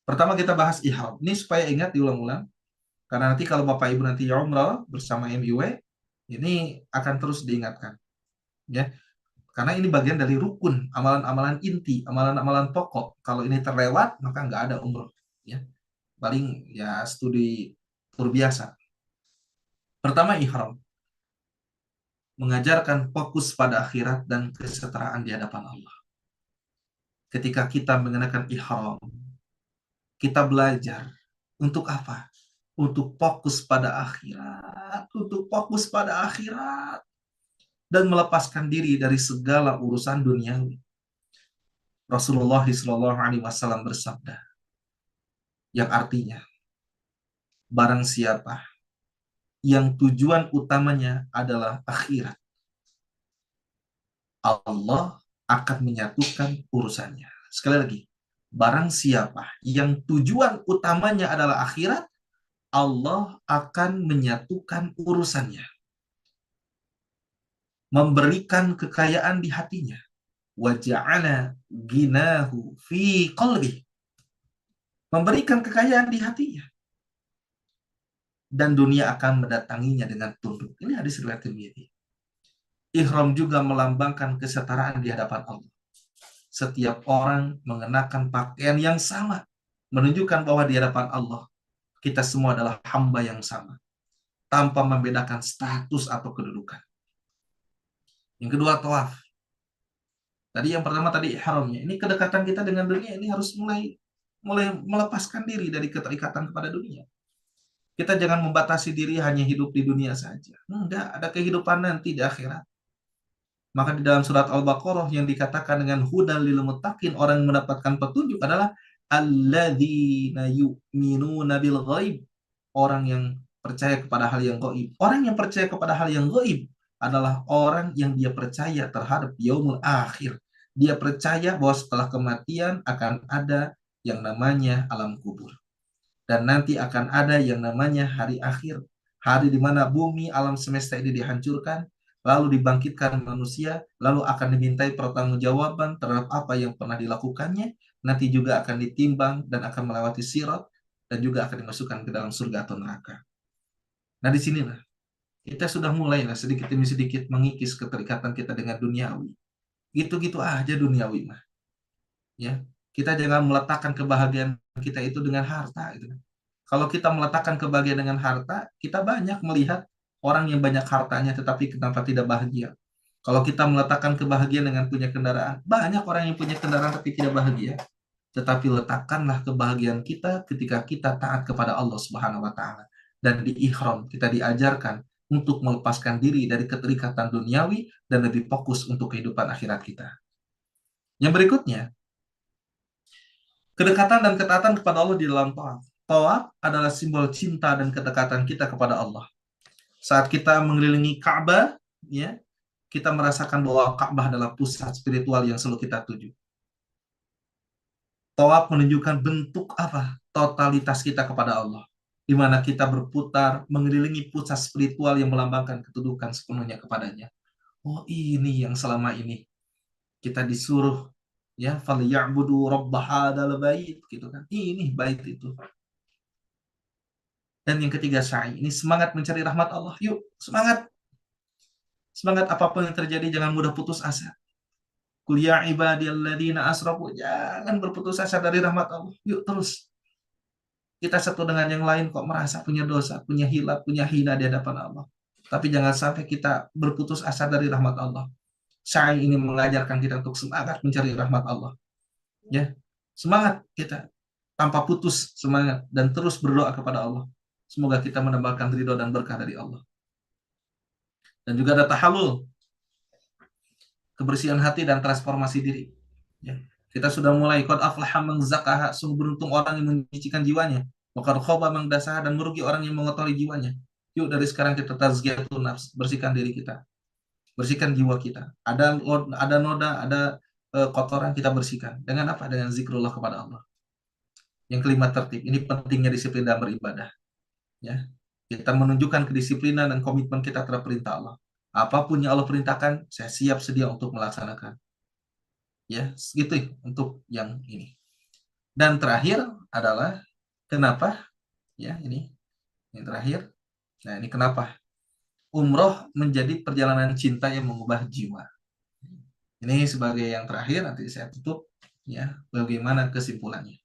Pertama kita bahas ihram. Ini supaya ingat diulang-ulang, karena nanti kalau Bapak Ibu nanti umrah bersama MIW, ini akan terus diingatkan. Ya, karena ini bagian dari rukun, amalan-amalan inti, amalan-amalan pokok. Kalau ini terlewat, maka nggak ada umroh. Ya, paling ya studi tur biasa. Pertama ihram, mengajarkan fokus pada akhirat dan kesetaraan di hadapan Allah. Ketika kita mengenakan ihram, kita belajar untuk apa? Untuk fokus pada akhirat, dan melepaskan diri dari segala urusan duniawi. Rasulullah SAW bersabda, yang artinya, barang siapa yang tujuan utamanya adalah akhirat, Allah akan menyatukan urusannya. Sekali lagi, barang siapa yang tujuan utamanya adalah akhirat, Allah akan menyatukan urusannya. Memberikan kekayaan di hatinya. Wa ja'ala ginahu fi qalbi. Memberikan kekayaan di hatinya. Dan dunia akan mendatanginya dengan tunduk. Ini hadis riwayat Tirmidzi. Ihram juga melambangkan kesetaraan di hadapan Allah. Setiap orang mengenakan pakaian yang sama, menunjukkan bahwa di hadapan Allah kita semua adalah hamba yang sama, tanpa membedakan status atau kedudukan. Yang kedua, tawaf. Tadi yang pertama tadi ihramnya. Ini kedekatan kita dengan dunia ini harus mulai melepaskan diri dari keterikatan kepada dunia. Kita jangan membatasi diri hanya hidup di dunia saja. Enggak, ada kehidupan nanti di akhirat. Maka di dalam surat Al-Baqarah yang dikatakan dengan hudal lil muttaqin, orang yang mendapatkan petunjuk adalah alladzina yu'minuna bil ghaib, orang yang percaya kepada hal yang gaib. Orang yang percaya kepada hal yang gaib adalah orang yang dia percaya terhadap yaumul akhir. Dia percaya bahwa setelah kematian akan ada yang namanya alam kubur. Dan nanti akan ada yang namanya hari akhir. Hari di mana bumi, alam semesta ini dihancurkan, lalu dibangkitkan manusia, lalu akan dimintai pertanggungjawaban terhadap apa yang pernah dilakukannya, nanti juga akan ditimbang dan akan melewati sirat, dan juga akan dimasukkan ke dalam surga atau neraka. Nah disinilah kita sudah mulai sedikit demi sedikit mengikis keterikatan kita dengan duniawi. Gitu-gitu aja duniawi mah. Ya, kita jangan meletakkan kebahagiaan kita itu dengan harta. Gitu. Kalau kita meletakkan kebahagiaan dengan harta, kita banyak melihat orang yang banyak hartanya tetapi kenapa tidak bahagia. Kalau kita meletakkan kebahagiaan dengan punya kendaraan, banyak orang yang punya kendaraan tapi tidak bahagia. Tetapi letakkanlah kebahagiaan kita ketika kita taat kepada Allah Subhanahu wa taala. Dan di ihram kita diajarkan untuk melepaskan diri dari keterikatan duniawi dan lebih fokus untuk kehidupan akhirat kita. Yang berikutnya, kedekatan dan ketaatan kepada Allah di dalam tawaf. Tawaf adalah simbol cinta dan kedekatan kita kepada Allah. Saat kita mengelilingi Ka'bah, ya, kita merasakan bahwa Ka'bah adalah pusat spiritual yang selalu kita tuju. Tawaf menunjukkan bentuk apa? Totalitas kita kepada Allah. Di mana kita berputar mengelilingi pusat spiritual yang melambangkan kedudukan sepenuhnya kepadanya. Oh, ini yang selama ini Kita disuruh ya falyabudu rabb hadzal bait gitu kan. Ini bait itu. Dan yang ketiga sa'i, ini semangat mencari rahmat Allah. Yuk, semangat. Semangat apapun yang terjadi, jangan mudah putus asa. Qul ya ibadiyalladzina asrafu, jangan berputus asa dari rahmat Allah. Yuk terus. Kita satu dengan yang lain kok merasa punya dosa, punya hilaf, punya hina di hadapan Allah. Tapi jangan sampai kita berputus asa dari rahmat Allah. Sa'i ini mengajarkan kita untuk semangat mencari rahmat Allah. Ya, semangat kita tanpa putus semangat dan terus berdoa kepada Allah. Semoga kita mendapatkan ridho dan berkah dari Allah. Dan juga ada tahallul, kebersihan hati dan transformasi diri. Ya. Kita sudah mulai qad aflaha man zakkaha, sungguh beruntung orang yang menyucikan jiwanya. Wa qad khaba man dasaha, dan merugi orang yang mengotori jiwanya. Yuk dari sekarang kita tazkiyatun nafs, bersihkan diri kita. Bersihkan jiwa kita. Ada noda, ada kotoran, kita bersihkan. Dengan apa? Dengan zikrullah kepada Allah. Yang kelima, tertib. Ini pentingnya disiplin dalam beribadah. Ya. Kita menunjukkan kedisiplinan dan komitmen kita terhadap perintah Allah. Apapun yang Allah perintahkan, saya siap sedia untuk melaksanakan. Ya, gitu untuk yang ini. Dan terakhir adalah kenapa? Ya, ini yang terakhir. Nah, ini kenapa? Umroh menjadi perjalanan cinta yang mengubah jiwa. Ini sebagai yang terakhir, nanti saya tutup ya, bagaimana kesimpulannya.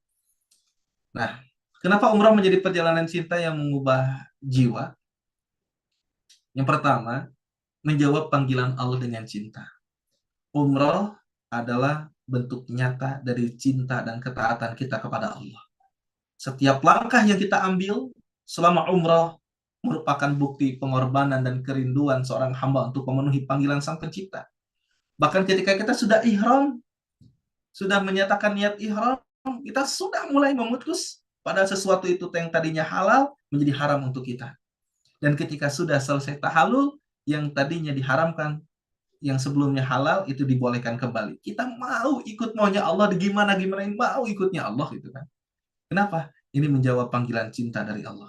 Nah, kenapa umroh menjadi perjalanan cinta yang mengubah jiwa? Yang pertama, menjawab panggilan Allah dengan cinta. Umroh adalah bentuk nyata dari cinta dan ketaatan kita kepada Allah. Setiap langkah yang kita ambil selama umroh merupakan bukti pengorbanan dan kerinduan seorang hamba untuk memenuhi panggilan Sang Pencipta. Bahkan ketika kita sudah ihram, sudah menyatakan niat ihram, kita sudah mulai memutus pada sesuatu itu yang tadinya halal menjadi haram untuk kita. Dan ketika sudah selesai tahallul, yang tadinya diharamkan, yang sebelumnya halal, itu dibolehkan kembali. Kita mau ikut maunya Allah, gimana-gimana mau ikutnya Allah gitu kan. Kenapa? Ini menjawab panggilan cinta dari Allah.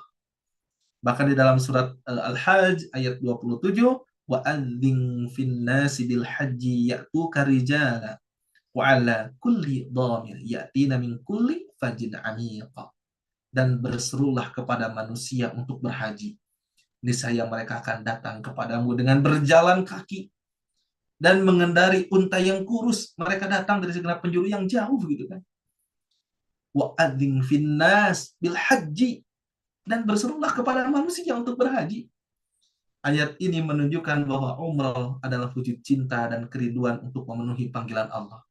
Bahkan di dalam surat Al-Hajj ayat 27, وَأَذِّنْ فِي النَّاسِ بِالْحَجِّ يَأْتُوكَ رِجَالًا وَعَلَى كُلِّ ضَامِرٍ يَأْتِينَ مِنْ كُلِّ فَجٍّ عَمِيقٍ. Dan berserulah kepada manusia untuk berhaji. Niscaya mereka akan datang kepadamu dengan berjalan kaki dan mengendari unta yang kurus. Mereka datang dari segenap penjuru yang jauh gitu kan. Wa'adzin finnas bil haji, dan berserulah kepada manusia untuk berhaji. Ayat ini menunjukkan bahwa umrah adalah wujud cinta dan kerinduan untuk memenuhi panggilan Allah.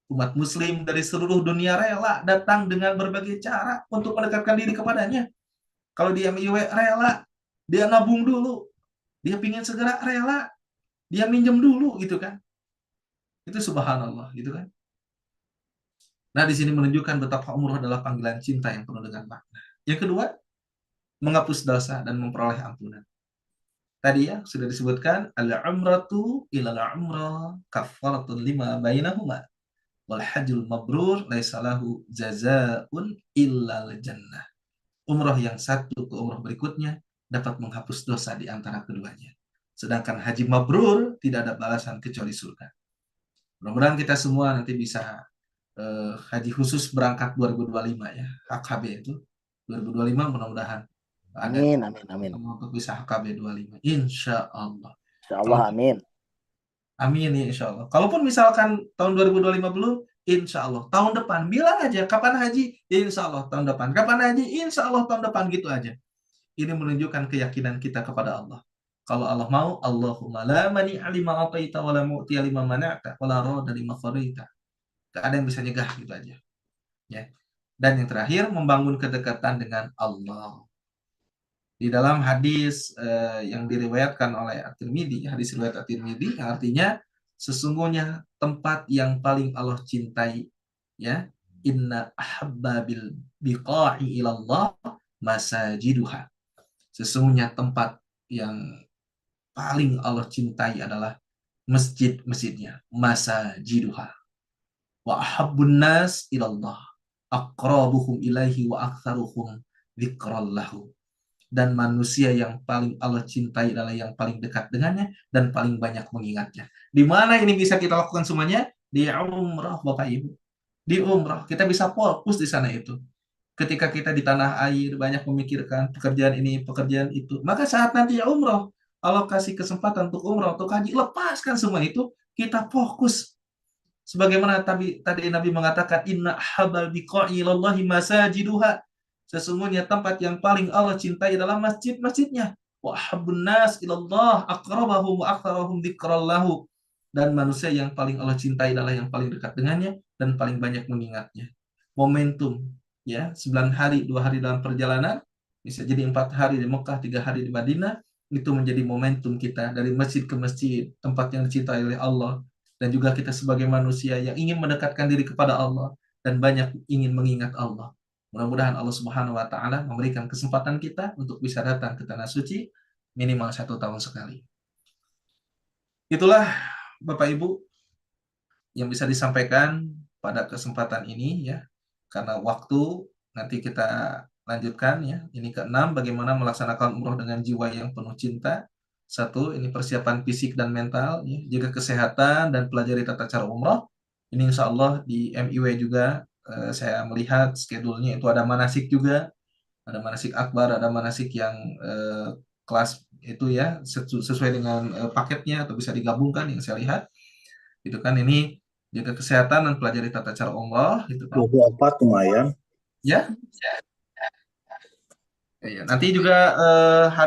Umat muslim dari seluruh dunia rela datang dengan berbagai cara untuk mendekatkan diri kepadanya. Kalau dia rela, dia nabung dulu, dia pingin segera rela, dia minjem dulu gitu kan. Itu subhanallah gitu kan. Nah, di sini menunjukkan betapa umrah adalah panggilan cinta yang penuh dengan makna. Yang kedua, menghapus dosa dan memperoleh ampunan. Tadi ya sudah disebutkan, al-umratu ilal umrah kafaratun lima bainahuma wal hajjul mabrur laisa lahu jazaa'un illal jannah. Umrah yang satu ke umrah berikutnya dapat menghapus dosa di antara keduanya. Sedangkan haji mabrur tidak ada balasan kecuali surga. Mudah-mudahan kita semua nanti bisa haji khusus berangkat 2025 ya, HKB itu 2025, mudah-mudahan ada Amin. untuk bisa HKB 25 insya Allah. Amin. Amin ya insya Allah. Kalaupun misalkan tahun 2025 belum, insya Allah tahun depan bilang aja kapan haji, insya Allah tahun depan. Kapan haji, insya Allah tahun depan, gitu aja. Ini menunjukkan keyakinan kita kepada Allah. Kalau Allah mau, Allahumma la mani'a lima ataita wa la mu'tiya lima mana'ta wa la rada lima qadaita. Gak ada yang bisa nyegah, gitu aja. Ya. Dan yang terakhir, membangun kedekatan dengan Allah. Di dalam hadis yang diriwayatkan oleh At-Tirmidzi, hadis riwayat At-Tirmidzi, artinya sesungguhnya tempat yang paling Allah cintai, ya, inna ahabba bil biqa'i ilallah masajiduha. Sesungguhnya tempat yang paling Allah cintai adalah masjid-masjidnya, masajiduha. Wa ahabbun nas ilallah aqrabuhum ilaihi wa aktsaruhum dzikrallahu. Dan manusia yang paling Allah cintai adalah yang paling dekat dengannya dan paling banyak mengingatnya. Di mana ini bisa kita lakukan semuanya? di umrah Bapak Ibu. Di umrah kita bisa fokus di sana itu. Ketika kita di tanah air banyak memikirkan pekerjaan ini, pekerjaan itu, maka saat nanti umrah, Allah kasih kesempatan untuk umrah, untuk haji, lepaskan semua itu, kita fokus. Sebagaimana tadi Nabi mengatakan, inna habal biqa'i ilallahi masajiduha. Sesungguhnya tempat yang paling Allah cintai adalah masjid-masjidnya. Wa habbun nas ilallah aqrabahum wa aktsarahum dzikrallahu. Dan manusia yang paling Allah cintai adalah yang paling dekat dengannya dan paling banyak mengingatnya. Momentum, ya, 9 hari, 2 hari dalam perjalanan, bisa jadi 4 hari di Mekah, 3 hari di Madinah, itu menjadi momentum kita dari masjid ke masjid, tempat yang dicintai oleh Allah, dan juga kita sebagai manusia yang ingin mendekatkan diri kepada Allah dan banyak ingin mengingat Allah. Mudah-mudahan Allah Subhanahu wa taala memberikan kesempatan kita untuk bisa datang ke tanah suci minimal 1 tahun sekali. Itulah Bapak Ibu yang bisa disampaikan pada kesempatan ini, ya. Karena waktu, nanti kita lanjutkan, ya. Ini ke-6, bagaimana melaksanakan umroh dengan jiwa yang penuh cinta. 1, ini persiapan fisik dan mental, ya. Jaga kesehatan dan pelajari tata cara umroh. Ini insya Allah di MIW juga saya melihat schedule-nya itu ada manasik juga, ada manasik akbar, ada manasik yang kelas itu, ya, sesuai dengan paketnya atau bisa digabungkan yang saya lihat. Itu kan ini jaga kesehatan dan pelajari tata cara umroh, itu kan. 24 lumayan. Ya. Ya, nanti juga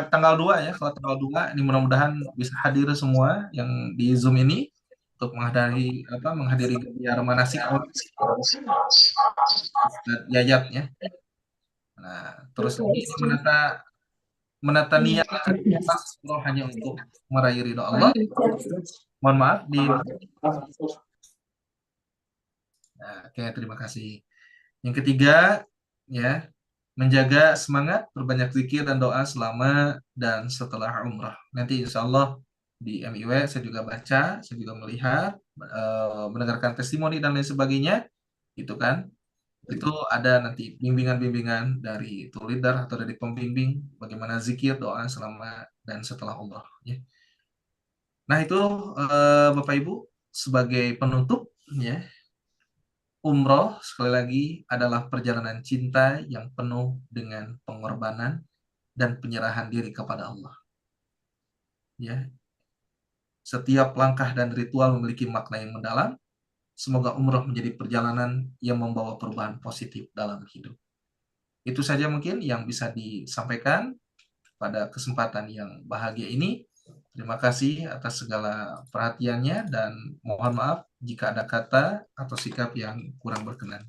tanggal 2, ya. Kalau tanggal 2 ini mudah-mudahan bisa hadir semua yang di Zoom ini untuk menghadiri gelar manasik Yayat, ya. Nah, terus ini menata niat akan umroh hanya untuk meraih ridho Allah. Mohon maaf oke, terima kasih. Yang ketiga, ya, menjaga semangat, berbanyak zikir dan doa selama dan setelah umrah. Nanti insya Allah di MIW saya juga baca, saya juga melihat, mendengarkan testimoni dan lain sebagainya, gitu kan. Itu ada nanti bimbingan-bimbingan dari tour leader atau dari pembimbing bagaimana zikir, doa selama dan setelah umrah, ya. Nah, itu Bapak Ibu sebagai penutup, ya. Umroh, sekali lagi, adalah perjalanan cinta yang penuh dengan pengorbanan dan penyerahan diri kepada Allah. Ya, setiap langkah dan ritual memiliki makna yang mendalam. Semoga umroh menjadi perjalanan yang membawa perubahan positif dalam hidup. Itu saja mungkin yang bisa disampaikan pada kesempatan yang bahagia ini. Terima kasih atas segala perhatiannya dan mohon maaf jika ada kata atau sikap yang kurang berkenan.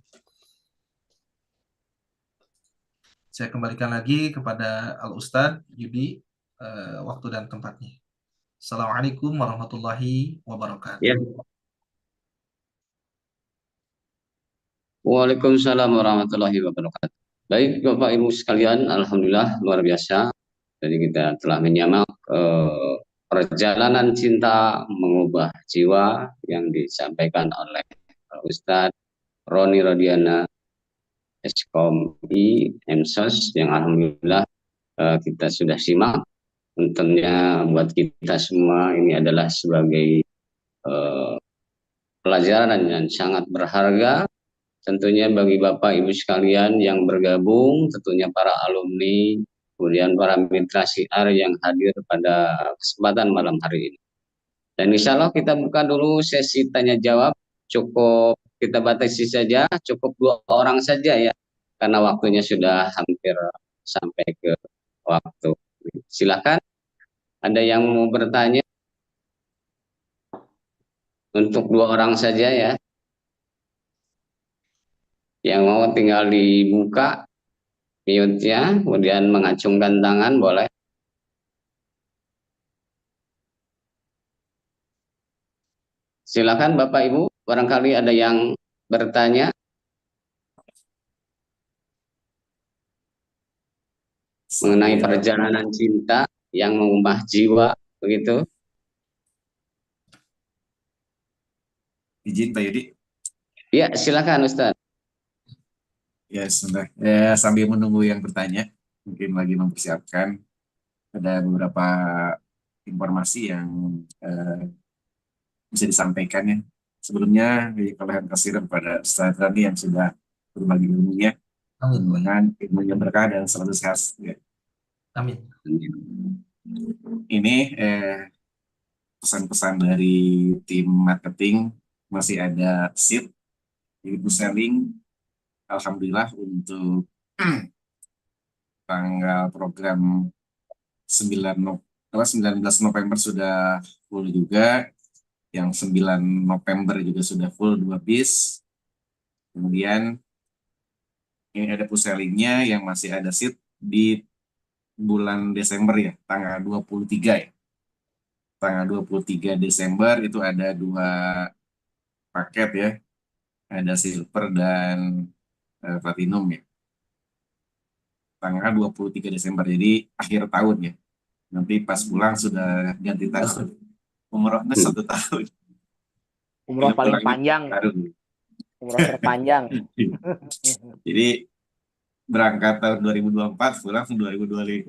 Saya kembalikan lagi kepada Al-Ustadz Yudi, waktu dan tempatnya. Assalamualaikum warahmatullahi wabarakatuh. Ya. Waalaikumsalam warahmatullahi wabarakatuh. Baik Bapak Ibu sekalian, alhamdulillah luar biasa. Jadi kita telah menyimak perjalanan cinta mengubah jiwa yang disampaikan oleh Ustadz Roni Rodiana Eskom MSOS yang alhamdulillah kita sudah simak. Tentunya buat kita semua ini adalah sebagai pelajaran yang sangat berharga. Tentunya bagi Bapak Ibu sekalian yang bergabung, tentunya para alumni, kemudian para mitra siar yang hadir pada kesempatan malam hari ini. Dan insya Allah kita buka dulu sesi tanya jawab, cukup kita batasi saja, cukup 2 orang saja, ya, karena waktunya sudah hampir sampai ke waktu. Silakan, ada yang mau bertanya? Untuk 2 orang saja, ya. Yang mau tinggal dibuka mute-nya, kemudian mengacungkan tangan, boleh. Silakan Bapak Ibu, barangkali ada yang bertanya. Mengenai perjalanan cinta yang mengubah jiwa, begitu. Izin Pak Yudi. Ya, silakan Ustaz. Ya, sebentar. Ya, sambil menunggu yang bertanya, mungkin lagi mempersiapkan, ada beberapa informasi yang bisa disampaikan, ya. Sebelumnya, kalian kasih kepada Ustaz Rani yang sudah berbagi ilmunya, Amin. dengan ilmunya berkah dan selalu sehat. Ya. Amin. Ini pesan-pesan dari tim marketing, masih ada seat, ibu selling. Alhamdulillah untuk tanggal program 19 November sudah full juga, yang 9 November juga sudah full 2 bis. Kemudian ini ada push sellingnya yang masih ada seat di bulan Desember ya, tanggal 23 ya. Tanggal 23 Desember itu ada 2 paket ya, ada silver dan platinum ya. Tanggal 23 Desember, jadi akhir tahun ya. Nanti pas pulang sudah ganti tahun. Umrohnya 1 tahun. Umroh Ini paling pulangnya panjang, baru. umroh terpanjang. Jadi berangkat tahun 2024, pulang 2025.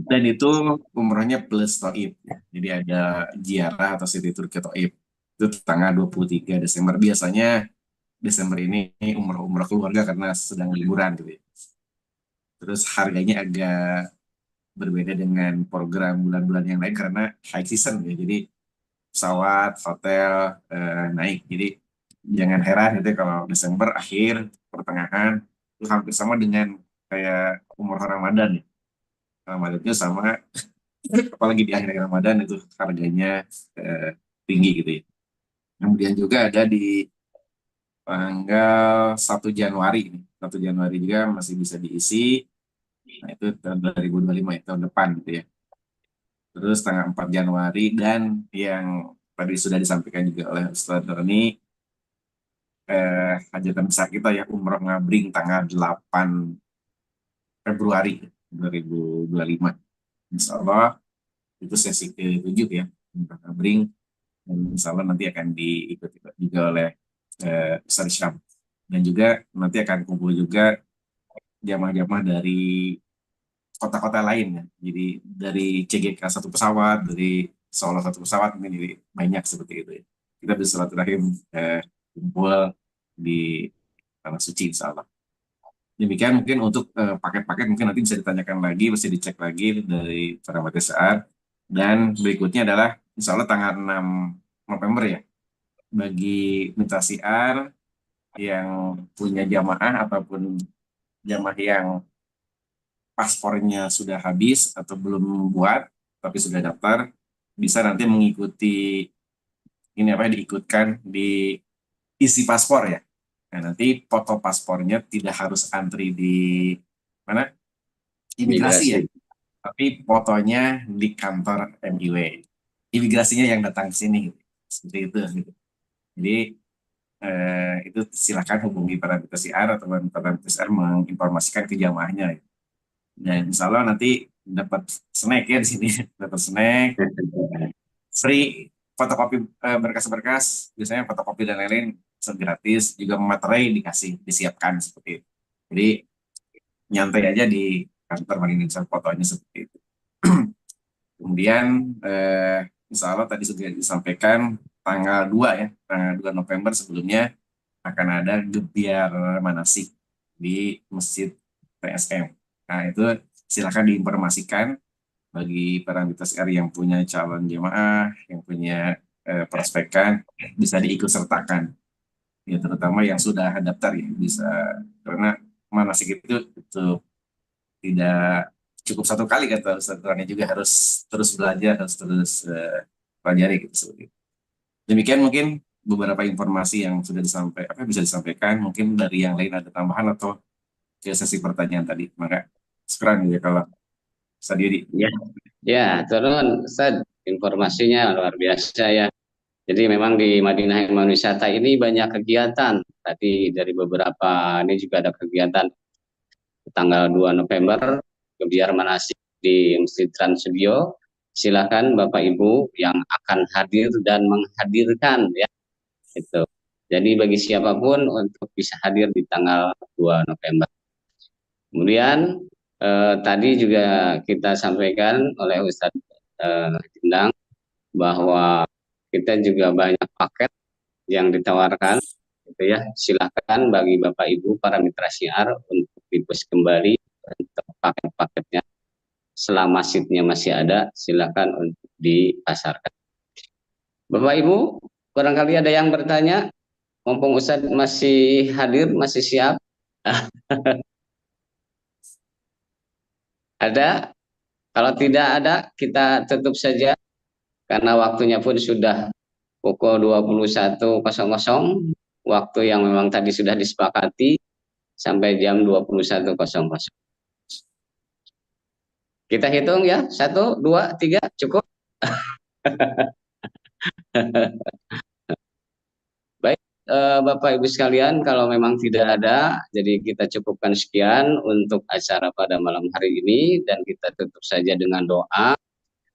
Dan itu umrohnya plus Toib. Jadi ada ziarah atau city tour ke Toib. Itu tanggal 23 Desember. Biasanya Desember ini umroh keluarga karena sedang liburan gitu ya. Terus harganya agak berbeda dengan program bulan-bulan yang lain karena high season ya. Jadi pesawat, hotel naik. Jadi jangan heran gitu ya kalau Desember akhir, pertengahan itu hampir sama dengan kayak umroh Ramadan ya. Ramadan itu sama, apalagi di akhir Ramadan itu harganya tinggi gitu ya. Kemudian juga ada di tanggal 1 Januari ini. 1 Januari juga masih bisa diisi. Nah, itu tahun 2025 ya, tahun depan gitu ya. Terus tanggal 4 Januari dan yang tadi sudah disampaikan juga oleh Ustaz Doni, hajatan besar kita ya, umroh ngabring tanggal 8 Februari 2025. Insya Allah itu sesi ke-7 ya, umroh ngabring. Dan insya Allah nanti akan diikuti juga oleh Ustaz Syam. Dan juga nanti akan kumpul juga jamaah-jamaah dari kota-kota lain ya. Jadi dari CGK 1 pesawat, dari Solo 1 pesawat, mungkin jadi banyak seperti itu ya. Kita bisa silaturahim kumpul di Tanah Suci insya Allah. Demikian mungkin untuk paket-paket mungkin nanti bisa ditanyakan lagi, bisa dicek lagi dari para MTSR. Dan berikutnya adalah insya Allah tanggal 6 November ya. Bagi mitra siar yang punya jamaah ataupun jamaah yang paspornya sudah habis atau belum buat tapi sudah daftar, bisa nanti mengikuti ini apa diikutkan di isi paspor ya. Nah, nanti foto paspornya tidak harus antri di mana imigrasi ya, tapi fotonya di kantor MIW. Imigrasinya yang datang ke sini gitu. Seperti itu gitu. Jadi itu silakan hubungi para PCR atau para PCR menginformasikan ke jamaahnya. Dan insya Allah nanti dapat snack ya di sini, dapat snack, free fotokopi berkas-berkas, biasanya fotokopi dan lain-lain gratis, juga materai disiapkan seperti itu. Jadi nyantai aja di kantor menginginkan fotonya seperti itu. Kemudian insya Allah tadi sudah disampaikan tanggal 2 ya, tanggal 2 November sebelumnya akan ada gebiar manasik di Masjid PSM. Nah itu silakan diinformasikan bagi para MTSR yang punya calon jemaah, yang punya prospekan, bisa diikut sertakan. Ya terutama yang sudah daftar ya bisa, karena manasik itu tidak cukup 1 kali kata Ustaz Rani, juga harus terus belajar, harus terus pelajari gitu seperti itu. Demikian mungkin beberapa informasi yang sudah bisa disampaikan. Mungkin dari yang lain ada tambahan atau ke sesi pertanyaan tadi. Maka sekarang ya kalau sendiri. Ya, turun Ustaz, informasinya luar biasa ya. Jadi memang di Madinah Ilmu Wisata ini banyak kegiatan. Tadi dari beberapa ini juga ada kegiatan tanggal 2 November gebiar manasik di Masjid Trans Studio. Silakan Bapak Ibu yang akan hadir dan menghadirkan ya. Itu. Jadi bagi siapapun untuk bisa hadir di tanggal 2 November. Kemudian tadi juga kita sampaikan oleh Ustadz Jendang bahwa kita juga banyak paket yang ditawarkan, gitu ya. Silakan bagi Bapak Ibu para mitra syiar untuk di-push kembali untuk paket-paketnya. Selama seatnya masih ada, silakan untuk dipasarkan. Bapak Ibu, barangkali ada yang bertanya, mumpung Ustadz masih hadir, masih siap. Ada? Kalau tidak ada, kita tutup saja karena waktunya pun sudah pukul 21.00, waktu yang memang tadi sudah disepakati sampai jam 21.00. Kita hitung ya, 1, 2, 3, cukup. Baik, Bapak Ibu sekalian, kalau memang tidak ada, jadi kita cukupkan sekian untuk acara pada malam hari ini dan kita tutup saja dengan doa.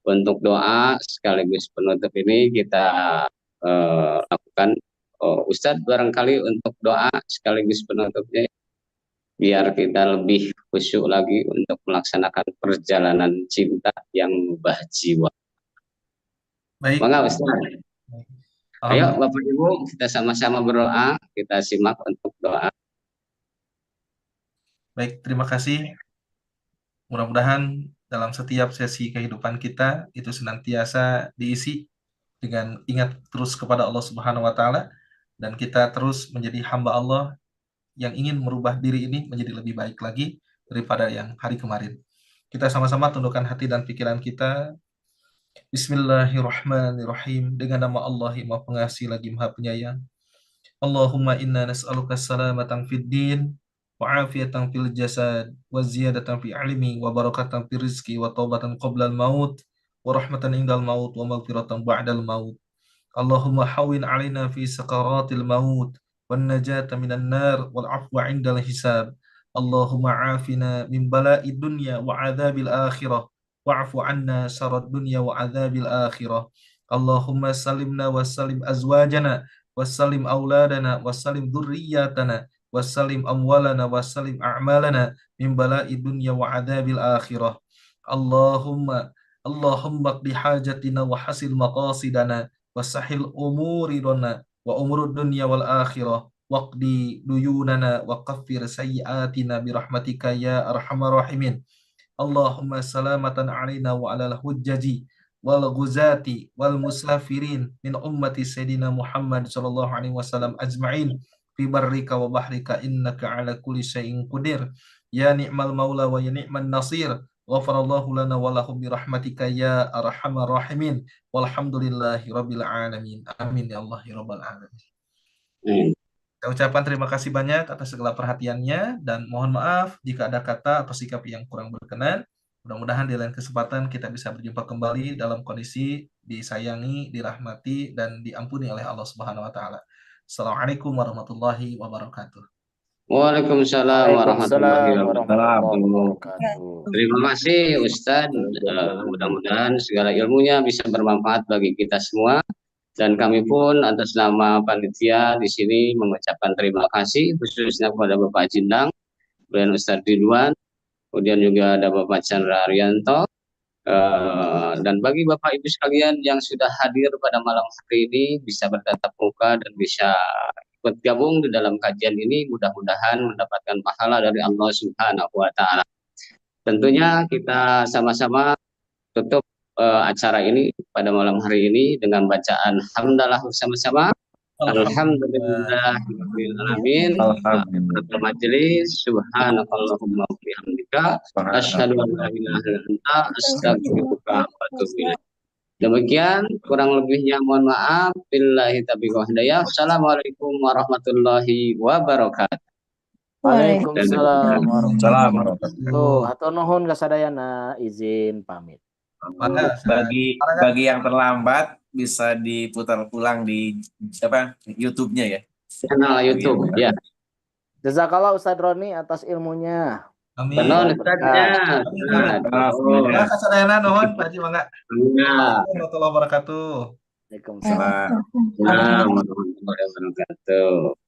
Untuk doa sekaligus penutup ini kita lakukan. Ustadz barangkali untuk doa sekaligus penutupnya, biar kita lebih khusyuk lagi untuk melaksanakan perjalanan cinta yang mengubah jiwa. Baik. Mangga Ustadz. Ayo Bapak Ibu, kita sama-sama berdoa, kita simak untuk doa. Baik, terima kasih. Mudah-mudahan dalam setiap sesi kehidupan kita itu senantiasa diisi dengan ingat terus kepada Allah Subhanahu wa taala dan kita terus menjadi hamba Allah yang ingin merubah diri ini menjadi lebih baik lagi daripada yang hari kemarin. Kita sama-sama tundukkan hati dan pikiran kita. Bismillahirrahmanirrahim. Dengan nama Allah yang Maha Pengasih lagi Maha Penyayang. Allahumma inna nas'aluka salamatan fid din wa afiyatan fil jasad wa ziyadatan fi ilmi wa barakatan fi rizqi wa taubatan qabla al-maut wa rahmatan indal maut wa maghfiratan ba'dal maut. Allahumma hawin alaina fi sakaratil maut wan najata minan nar wal afwa indal hisab. Allahumma afina min bala'i dunya wa adzabil akhirah wa'fu anna syarrad dunya wa adzabil akhirah. Allahumma salimna wa salim azwajana wassalim auladana wassalim dzurriyyatana wassalim amwalana wassalim a'malana min bala'i dunya wa adzabil akhirah. Allahumma qdi hajatina wa hasil maqasidana wasahil umuridana wa umurud dunya wal akhirah waqdi duyunana wa qaffir sayyiatina birahmatika ya arhamar rahimin. Allahumma salamatan alaina wa alal hujjaji wal ghuzati wal musafirin min ummati sayyidina Muhammad sallallahu alaihi wasallam ajma'in fi barrika wa bahrika innaka ala kulli syai'in qadir ya ni'mal maula wa ya ni'man nasir ghafarallahu lana wa lahum bi rahmatika ya arhamar rahimin walhamdulillahi rabbil alamin amin ya Allah ya rabbal alamin. Saya ucapkan terima kasih banyak atas segala perhatiannya dan mohon maaf jika ada kata atau sikap yang kurang berkenan. Mudah-mudahan di lain kesempatan kita bisa berjumpa kembali dalam kondisi disayangi, dirahmati, dan diampuni oleh Allah Subhanahu wa Ta'ala. Assalamualaikum warahmatullahi wabarakatuh. Waalaikumsalam warahmatullahi wabarakatuh. wabarakatuh. Terima kasih Ustadz. Mudah-mudahan segala ilmunya bisa bermanfaat bagi kita semua. Dan kami pun atas nama panitia di sini mengucapkan terima kasih khususnya kepada Bapak Jindang, kemudian Ustadz Ridwan, kemudian juga ada Bapak Chandra Arianto, dan bagi Bapak Ibu sekalian yang sudah hadir pada malam hari ini bisa bertatap muka dan bisa ikut gabung di dalam kajian ini, mudah-mudahan mendapatkan pahala dari Allah Subhanahu wa Ta'ala. Tentunya kita sama-sama tutup acara ini pada malam hari ini dengan bacaan hamdalah bersama-sama. Alhamdulillahirabbil alamin. Alhamdulillah. Majelis subhanakallahumma wa bihamdika asyhadu an la ilaha illa anta astaghfiruka wa atubu ilaik. Demikian kurang lebihnya mohon maaf. Billahi taufiq wal hidayah. Assalamualaikum warahmatullahi wabarakatuh. Waalaikumsalam warahmatullahi Wabarakatuh. wabarakatuh. Hatur nuhun kasadayana, izin pamit. Bagi yang terlambat bisa diputar ulang di YouTube-nya ya. Channel YouTube ya. Jazakallah Ustadz Roni atas ilmunya. Amin. Penuh Ustadznya. Terima kasih Sadayana nuhun Pak Haji mangga. Warahmatullahi wabarakatuh. Waalaikumsalam. Assalamualaikum warahmatullahi wabarakatuh.